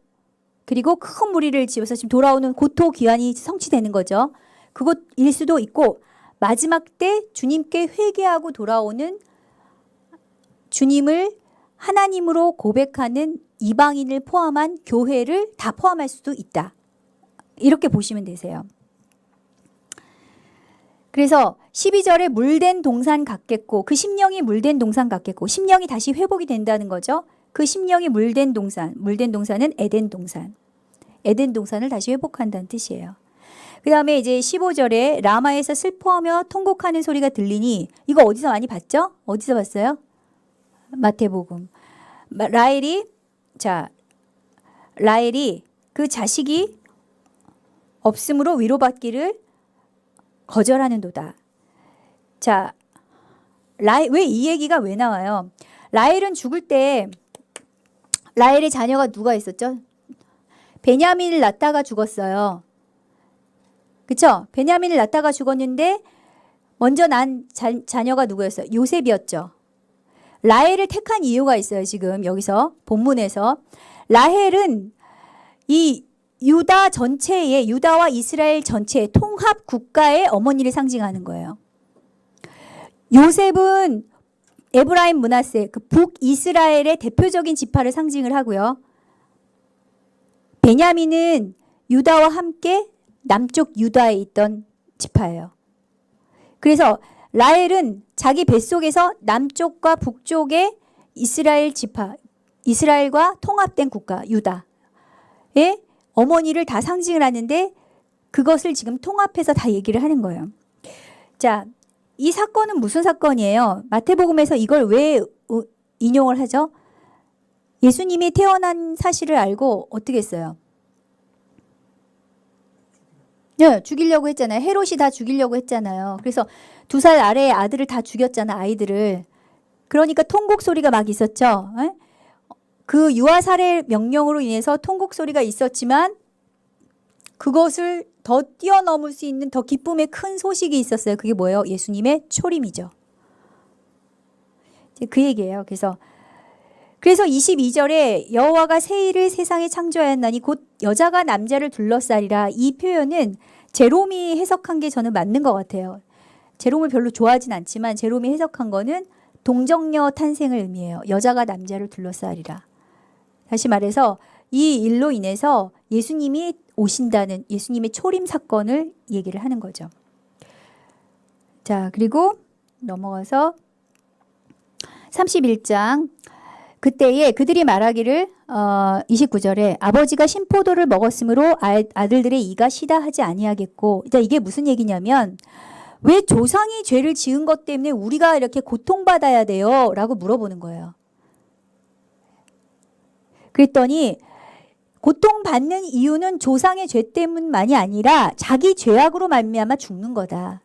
그리고 큰 무리를 지어서 지금 돌아오는 고토 귀환이 성취되는 거죠. 그것일 수도 있고 마지막 때 주님께 회개하고 돌아오는 주님을 하나님으로 고백하는 이방인을 포함한 교회를 다 포함할 수도 있다. 이렇게 보시면 되세요. 그래서 12절에 물된 동산 같겠고 그 심령이 물된 동산 같겠고 심령이 다시 회복이 된다는 거죠. 그 심령이 물된 동산은 에덴 동산. 에덴 동산을 다시 회복한다는 뜻이에요. 그 다음에 이제 15절에 라마에서 슬퍼하며 통곡하는 소리가 들리니 이거 어디서 많이 봤죠? 어디서 봤어요? 마태복음. 라헬이 그 자식이 없으므로 위로받기를 거절하는도다. 자, 왜 이 얘기가 왜 나와요? 라헬은 죽을 때 라헬의 자녀가 누가 있었죠? 베냐민을 낳다가 죽었어요. 그쵸? 베냐민을 낳다가 죽었는데 먼저 난 자녀가 누구였어요? 요셉이었죠. 라헬을 택한 이유가 있어요. 지금 여기서 본문에서 라헬은 이 유다 전체의 유다와 이스라엘 전체의 통합 국가의 어머니를 상징하는 거예요. 요셉은 에브라임 므낫세 그 북이스라엘의 대표적인 지파를 상징을 하고요. 베냐민은 유다와 함께 남쪽 유다에 있던 지파예요. 그래서 라헬은 자기 뱃속에서 남쪽과 북쪽의 이스라엘 지파, 이스라엘과 통합된 국가 유다의 어머니를 다 상징을 하는데 그것을 지금 통합해서 다 얘기를 하는 거예요. 자, 이 사건은 무슨 사건이에요? 마태복음에서 이걸 왜 인용을 하죠? 예수님이 태어난 사실을 알고 어떻게 했어요? 네, 죽이려고 했잖아요. 헤롯이 다 죽이려고 했잖아요. 그래서 2살 아래의 아들을 다 죽였잖아, 아이들을. 그러니까 통곡 소리가 막 있었죠. 에? 그 유아 살해 명령으로 인해서 통곡 소리가 있었지만 그것을 더 뛰어넘을 수 있는 더 기쁨의 큰 소식이 있었어요. 그게 뭐예요? 예수님의 초림이죠. 그 얘기예요. 그래서 22절에 여호와가 새 일을 세상에 창조하였나니 곧 여자가 남자를 둘러싸리라. 이 표현은 제롬이 해석한 게 저는 맞는 것 같아요. 제롬을 별로 좋아하진 않지만 제롬이 해석한 거는 동정녀 탄생을 의미해요. 여자가 남자를 둘러싸리라. 다시 말해서 이 일로 인해서 예수님이 오신다는 예수님의 초림 사건을 얘기를 하는 거죠. 자, 그리고 넘어가서 31장 그때에 그들이 말하기를 29절에 아버지가 신포도를 먹었으므로 아들들의 이가 시다 하지 아니하겠고, 이게 무슨 얘기냐면 왜 조상이 죄를 지은 것 때문에 우리가 이렇게 고통받아야 돼요? 라고 물어보는 거예요. 그랬더니 고통받는 이유는 조상의 죄 때문만이 아니라 자기 죄악으로 말미암아 죽는 거다.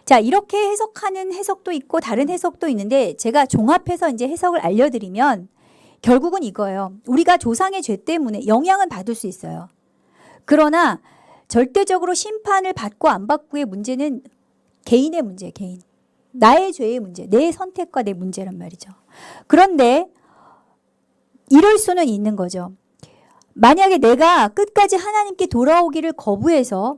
자, 이렇게 해석하는 해석도 있고 다른 해석도 있는데 제가 종합해서 이제 해석을 알려드리면 결국은 이거예요. 우리가 조상의 죄 때문에 영향은 받을 수 있어요. 그러나 절대적으로 심판을 받고 안 받고의 문제는 개인의 문제, 개인. 나의 죄의 문제, 내 선택과 내 문제란 말이죠. 그런데 이럴 수는 있는 거죠. 만약에 내가 끝까지 하나님께 돌아오기를 거부해서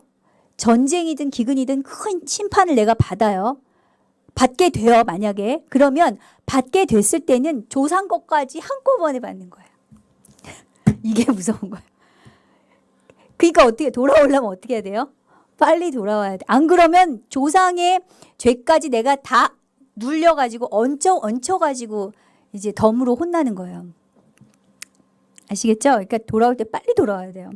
전쟁이든 기근이든 큰 심판을 내가 받게 돼요. 만약에. 그러면 받게 됐을 때는 조상 것까지 한꺼번에 받는 거예요. 이게 무서운 거예요. 그러니까 어떻게 돌아오려면 어떻게 해야 돼요? 빨리 돌아와야 돼. 안 그러면 조상의 죄까지 내가 다 눌려가지고 얹혀가지고 이제 덤으로 혼나는 거예요. 아시겠죠? 그러니까 돌아올 때 빨리 돌아와야 돼요.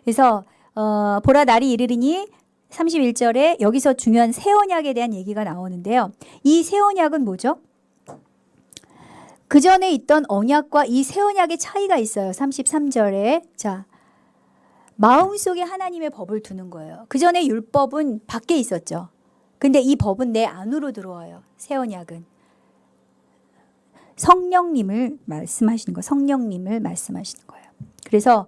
그래서 보라 날이 이르리니 31절에 여기서 중요한 새 언약에 대한 얘기가 나오는데요. 이 새 언약은 뭐죠? 그 전에 있던 언약과 이 새 언약의 차이가 있어요. 33절에. 자, 마음속에 하나님의 법을 두는 거예요. 그 전에 율법은 밖에 있었죠. 근데 이 법은 내 안으로 들어와요. 새 언약은. 성령님을 말씀하시는 거예요. 성령님을 말씀하시는 거예요. 그래서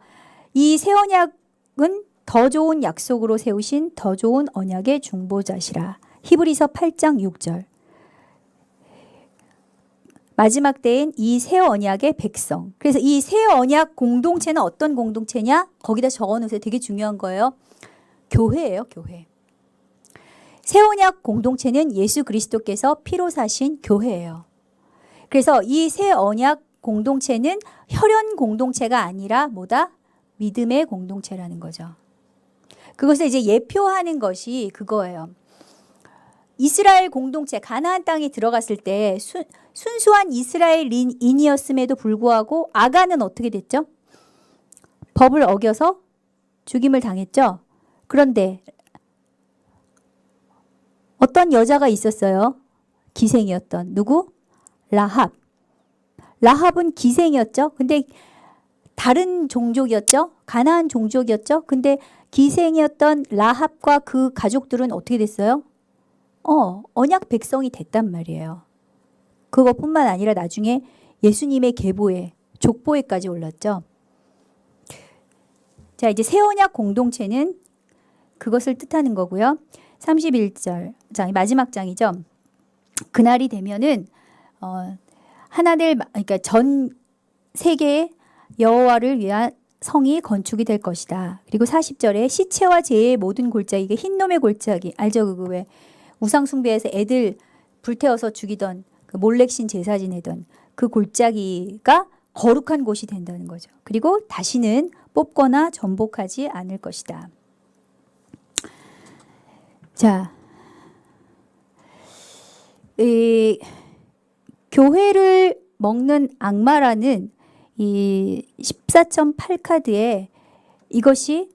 이 새 언약은 더 좋은 약속으로 세우신 더 좋은 언약의 중보자시라. 히브리서 8장 6절. 마지막 때엔 이 새 언약의 백성. 그래서 이 새 언약 공동체는 어떤 공동체냐? 거기다 적어놓으세요. 되게 중요한 거예요. 교회예요. 교회. 새 언약 공동체는 예수 그리스도께서 피로 사신 교회예요. 그래서 이 새 언약 공동체는 혈연 공동체가 아니라 뭐다? 믿음의 공동체라는 거죠. 그것을 이제 예표하는 것이 그거예요. 이스라엘 공동체, 가나안 땅에 들어갔을 때 순수한 이스라엘인이었음에도 불구하고 아간은 어떻게 됐죠? 법을 어겨서 죽임을 당했죠. 그런데 어떤 여자가 있었어요. 기생이었던 누구? 라합. 라합은 기생이었죠. 근데 다른 종족이었죠. 가나안 종족이었죠. 근데 기생이었던 라합과 그 가족들은 어떻게 됐어요? 언약 백성이 됐단 말이에요. 그것뿐만 아니라 나중에 예수님의 계보에 족보에까지 올랐죠. 자, 이제 새 언약 공동체는 그것을 뜻하는 거고요. 31절 장 마지막 장이죠. 그날이 되면은 하나들 그러니까 전 세계의 여호와를 위한 성이 건축이 될 것이다. 그리고 40절에 시체와 재의 모든 골짜기, 이게 흰놈의 골짜기 알죠? 그 왜 우상 숭배에서 애들 불태워서 죽이던 그 몰렉신 제사 지내던 그 골짜기가 거룩한 곳이 된다는 거죠. 그리고 다시는 뽑거나 전복하지 않을 것이다. 자, 이 교회를 먹는 악마라는 이 14.8카드에 이것이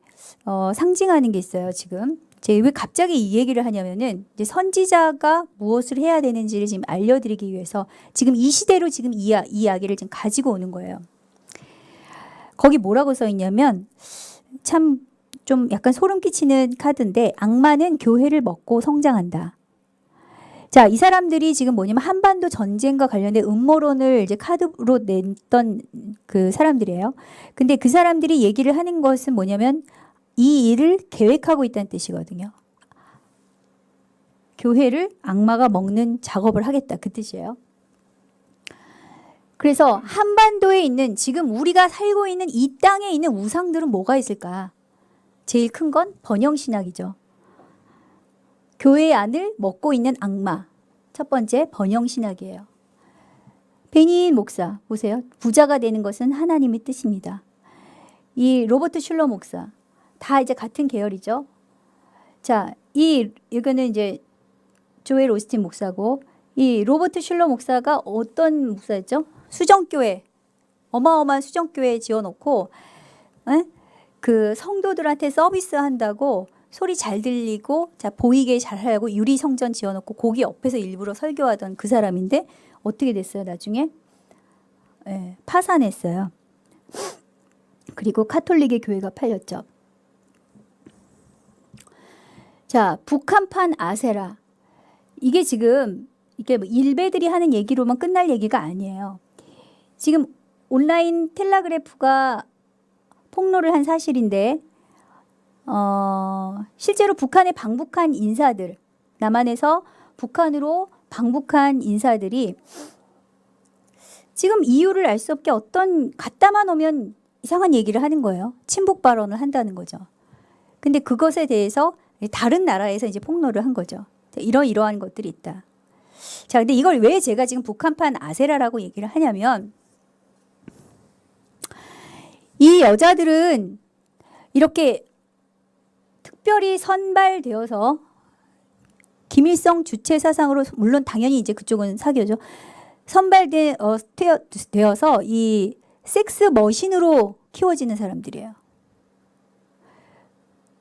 상징하는 게 있어요. 지금 제가 왜 갑자기 이 얘기를 하냐면은 이제 선지자가 무엇을 해야 되는지를 지금 알려드리기 위해서 지금 이 시대로 지금 이 이야기를 지금 가지고 오는 거예요. 거기 뭐라고 써 있냐면 참 좀 약간 소름 끼치는 카드인데, 악마는 교회를 먹고 성장한다. 자, 이 사람들이 지금 뭐냐면 한반도 전쟁과 관련된 음모론을 이제 카드로 냈던 그 사람들이에요. 근데 그 사람들이 얘기를 하는 것은 뭐냐면 이 일을 계획하고 있다는 뜻이거든요. 교회를 악마가 먹는 작업을 하겠다, 그 뜻이에요. 그래서 한반도에 있는 지금 우리가 살고 있는 이 땅에 있는 우상들은 뭐가 있을까? 제일 큰 건 번영신학이죠. 교회 안을 먹고 있는 악마. 첫 번째 번영신학이에요. 베닌 목사 보세요. 부자가 되는 것은 하나님의 뜻입니다. 이 로버트 슐러 목사 다 이제 같은 계열이죠. 자, 이거는 이제 조엘 오스틴 목사고, 이 로버트 슐러 목사가 어떤 목사였죠? 수정교회, 어마어마한 수정교회 지어놓고 그 성도들한테 서비스 한다고 소리 잘 들리고 자 보이게 잘하고 유리 성전 지어놓고 거기 옆에서 일부러 설교하던 그 사람인데 어떻게 됐어요? 나중에 파산했어요. 그리고 카톨릭의 교회가 팔렸죠. 자, 북한판 아세라, 이게 지금 이게 뭐 일베들이 하는 얘기로만 끝날 얘기가 아니에요. 지금 온라인 텔레그래프가 폭로를 한 사실인데 실제로 북한에 방북한 인사들, 남한에서 북한으로 방북한 인사들이 지금 이유를 알 수 없게 어떤 갖다만 오면 이상한 얘기를 하는 거예요. 친북 발언을 한다는 거죠. 근데 그것에 대해서 다른 나라에서 이제 폭로를 한 거죠. 이러한 것들이 있다. 자, 근데 이걸 왜 제가 지금 북한판 아세라라고 얘기를 하냐면, 이 여자들은 이렇게 특별히 선발되어서 김일성 주체 사상으로, 물론 당연히 이제 그쪽은 사교죠. 선발되어서 이 섹스 머신으로 키워지는 사람들이에요.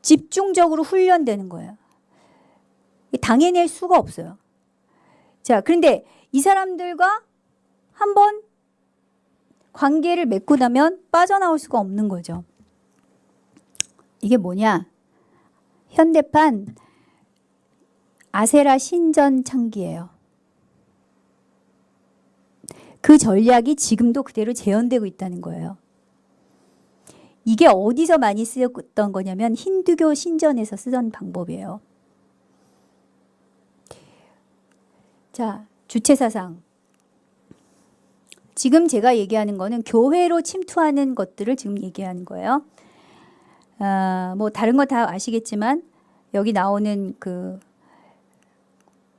집중적으로 훈련되는 거예요. 당해낼 수가 없어요. 자, 그런데 이 사람들과 한번 관계를 맺고 나면 빠져나올 수가 없는 거죠. 이게 뭐냐? 현대판 아세라 신전 창기예요. 그 전략이 지금도 그대로 재현되고 있다는 거예요. 이게 어디서 많이 쓰였던 거냐면 힌두교 신전에서 쓰던 방법이에요. 자, 주체사상. 지금 제가 얘기하는 거는 교회로 침투하는 것들을 지금 얘기하는 거예요. 뭐 다른 거 다 아시겠지만 여기 나오는 그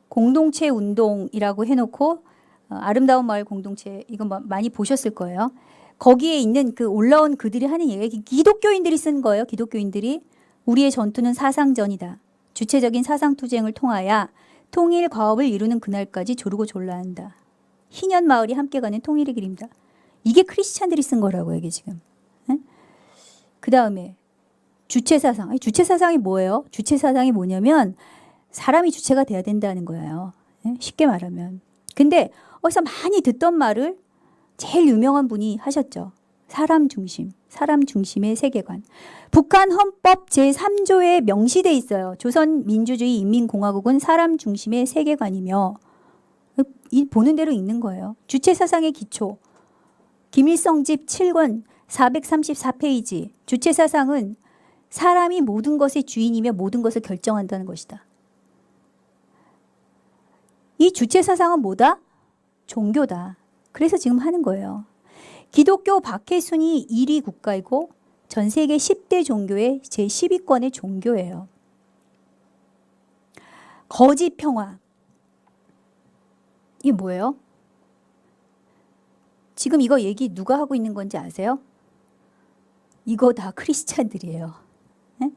공동체 운동이라고 해놓고 아름다운 마을 공동체, 이거 많이 보셨을 거예요. 거기에 있는 그 올라온 그들이 하는 얘기, 기독교인들이 쓴 거예요. 기독교인들이 우리의 전투는 사상전이다. 주체적인 사상투쟁을 통하여 통일 과업을 이루는 그날까지 조르고 졸라한다. 희년 마을이 함께 가는 통일의 길입니다. 이게 크리스찬들이 쓴 거라고요, 이게 지금. 그 다음에 주체사상. 주체사상이 뭐예요? 주체사상이 뭐냐면 사람이 주체가 돼야 된다는 거예요. 쉽게 말하면. 근데 어디서 많이 듣던 말을 제일 유명한 분이 하셨죠. 사람 중심의 세계관. 북한 헌법 제3조에 명시돼 있어요. 조선민주주의 인민공화국은 사람 중심의 세계관이며, 보는 대로 읽는 거예요. 주체사상의 기초. 김일성집 7권 434페이지. 주체사상은 사람이 모든 것의 주인이며 모든 것을 결정한다는 것이다. 이 주체사상은 뭐다? 종교다. 그래서 지금 하는 거예요. 기독교 박해순위 1위 국가이고 전 세계 10대 종교의 제12권의 종교예요. 거짓 평화. 이게 뭐예요? 지금 이거 얘기 누가 하고 있는 건지 아세요? 이거 다 크리스찬들이에요. 네?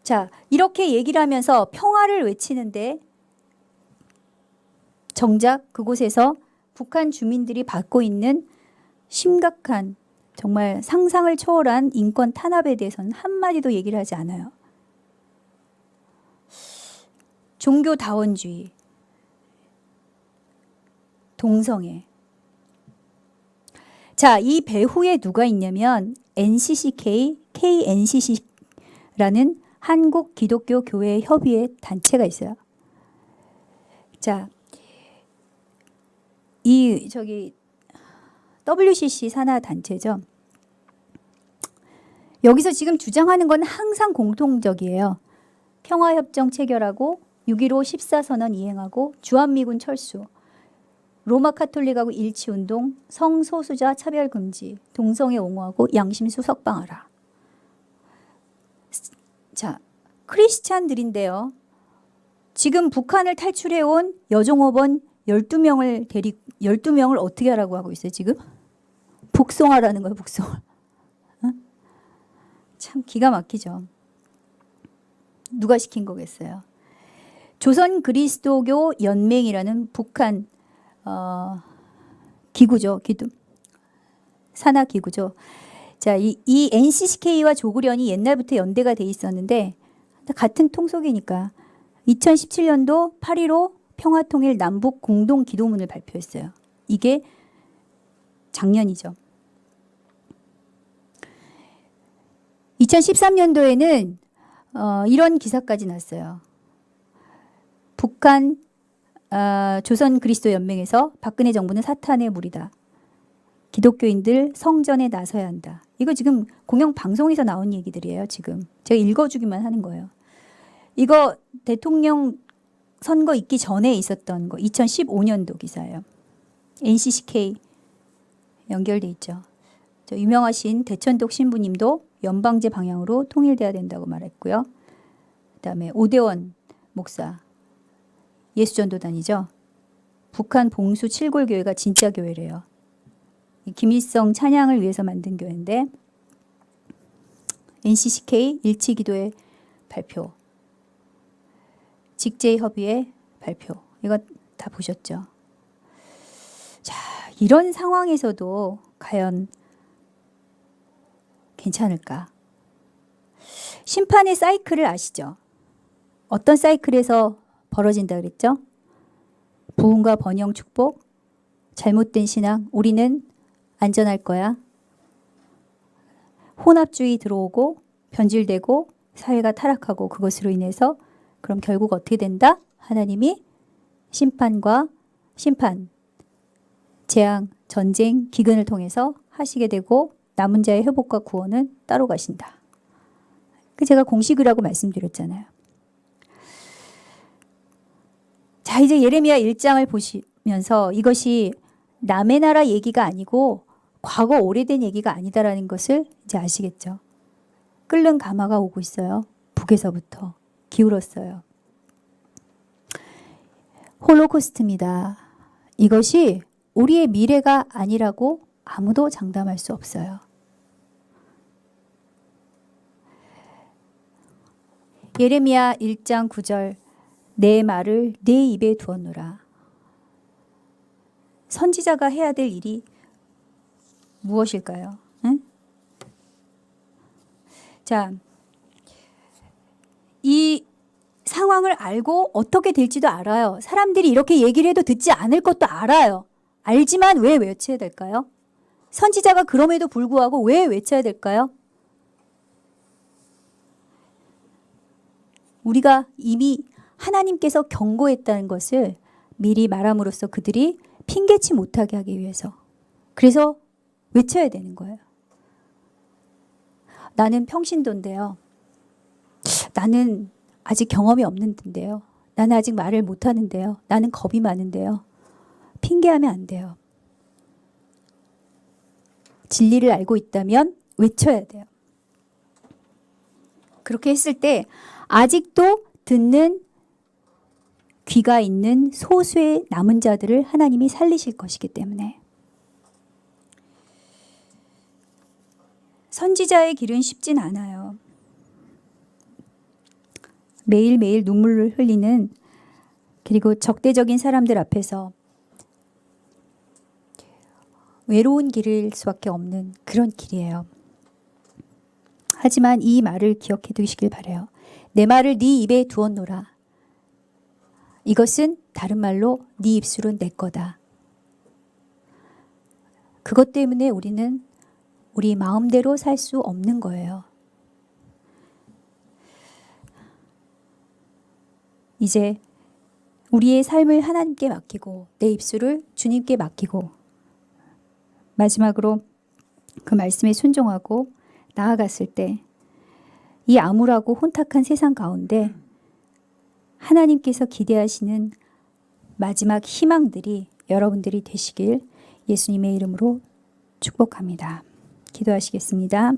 자, 이렇게 얘기를 하면서 평화를 외치는데 정작 그곳에서 북한 주민들이 받고 있는 심각한, 정말 상상을 초월한 인권 탄압에 대해서는 한마디도 얘기를 하지 않아요. 종교다원주의, 동성애. 자, 이 배후에 누가 있냐면 NCCK, KNCC라는 한국 기독교 교회 협의회 단체가 있어요. 자, WCC 산하 단체죠. 여기서 지금 주장하는 건 항상 공통적이에요. 평화협정 체결하고 6.15 14선언 이행하고 주한미군 철수, 로마 카톨릭하고 일치운동, 성소수자 차별금지, 동성애 옹호하고 양심수 석방하라. 자, 크리스찬들인데요. 지금 북한을 탈출해온 여종업원 12명을 어떻게 하라고 하고 있어요, 지금? 북송하라는 거예요, 북송. 참 기가 막히죠. 누가 시킨 거겠어요? 조선 그리스도교 연맹이라는 북한 기구죠. 산하 기구죠. 자, 이 NCCK와 조국련이 옛날부터 연대가 돼 있었는데 같은 통속이니까 2017년도 8.15 평화통일 남북 공동 기도문을 발표했어요. 이게 작년이죠. 2013년도에는 이런 기사까지 났어요. 북한 조선 그리스도 연맹에서 박근혜 정부는 사탄의 무리다. 기독교인들 성전에 나서야 한다. 이거 지금 공영 방송에서 나온 얘기들이에요. 지금 제가 읽어주기만 하는 거예요. 이거 대통령 선거 있기 전에 있었던 거 2015년도 기사예요. NCCK 연결돼 있죠. 저 유명하신 대천독 신부님도 연방제 방향으로 통일돼야 된다고 말했고요. 그다음에 오대원 목사 예수전도단이죠. 북한 봉수 칠골교회가 진짜 교회래요. 김일성 찬양을 위해서 만든 교회인데 NCCK 일치기도회 발표, 직제협의회 발표, 이거 다 보셨죠? 자, 이런 상황에서도 과연 괜찮을까? 심판의 사이클을 아시죠? 어떤 사이클에서 벌어진다 그랬죠? 부흥과 번영 축복, 잘못된 신앙, 우리는 안전할 거야. 혼합주의 들어오고 변질되고 사회가 타락하고 그것으로 인해서 그럼 결국 어떻게 된다? 하나님이 심판, 재앙, 전쟁, 기근을 통해서 하시게 되고 남은 자의 회복과 구원은 따로 가신다. 제가 공식이라고 말씀드렸잖아요. 자, 이제 예레미야 1장을 보시면서 이것이 남의 나라 얘기가 아니고 과거 오래된 얘기가 아니다라는 것을 이제 아시겠죠. 끓는 가마가 오고 있어요. 북에서부터 기울었어요. 홀로코스트입니다. 이것이 우리의 미래가 아니라고 아무도 장담할 수 없어요. 예레미야 1장 9절 내 말을 내 입에 두었노라. 선지자가 해야 될 일이 무엇일까요? 응? 자, 이 상황을 알고 어떻게 될지도 알아요. 사람들이 이렇게 얘기를 해도 듣지 않을 것도 알아요. 알지만 왜 외쳐야 될까요? 선지자가 그럼에도 불구하고 왜 외쳐야 될까요? 우리가 이미 하나님께서 경고했다는 것을 미리 말함으로써 그들이 핑계치 못하게 하기 위해서. 그래서 외쳐야 되는 거예요. 나는 평신도인데요. 나는 아직 경험이 없는데요. 나는 아직 말을 못하는데요. 나는 겁이 많은데요. 핑계하면 안 돼요. 진리를 알고 있다면 외쳐야 돼요. 그렇게 했을 때 아직도 듣는 귀가 있는 소수의 남은 자들을 하나님이 살리실 것이기 때문에 선지자의 길은 쉽진 않아요. 매일매일 눈물을 흘리는 그리고 적대적인 사람들 앞에서 외로운 길일 수밖에 없는 그런 길이에요. 하지만 이 말을 기억해 두시길 바라요. 내 말을 네 입에 두었노라. 이것은 다른 말로 네 입술은 내 거다. 그것 때문에 우리는 우리 마음대로 살 수 없는 거예요. 이제 우리의 삶을 하나님께 맡기고 내 입술을 주님께 맡기고 마지막으로 그 말씀에 순종하고 나아갔을 때 이 암울하고 혼탁한 세상 가운데 하나님께서 기대하시는 마지막 희망들이 여러분들이 되시길 예수님의 이름으로 축복합니다. 기도하시겠습니다.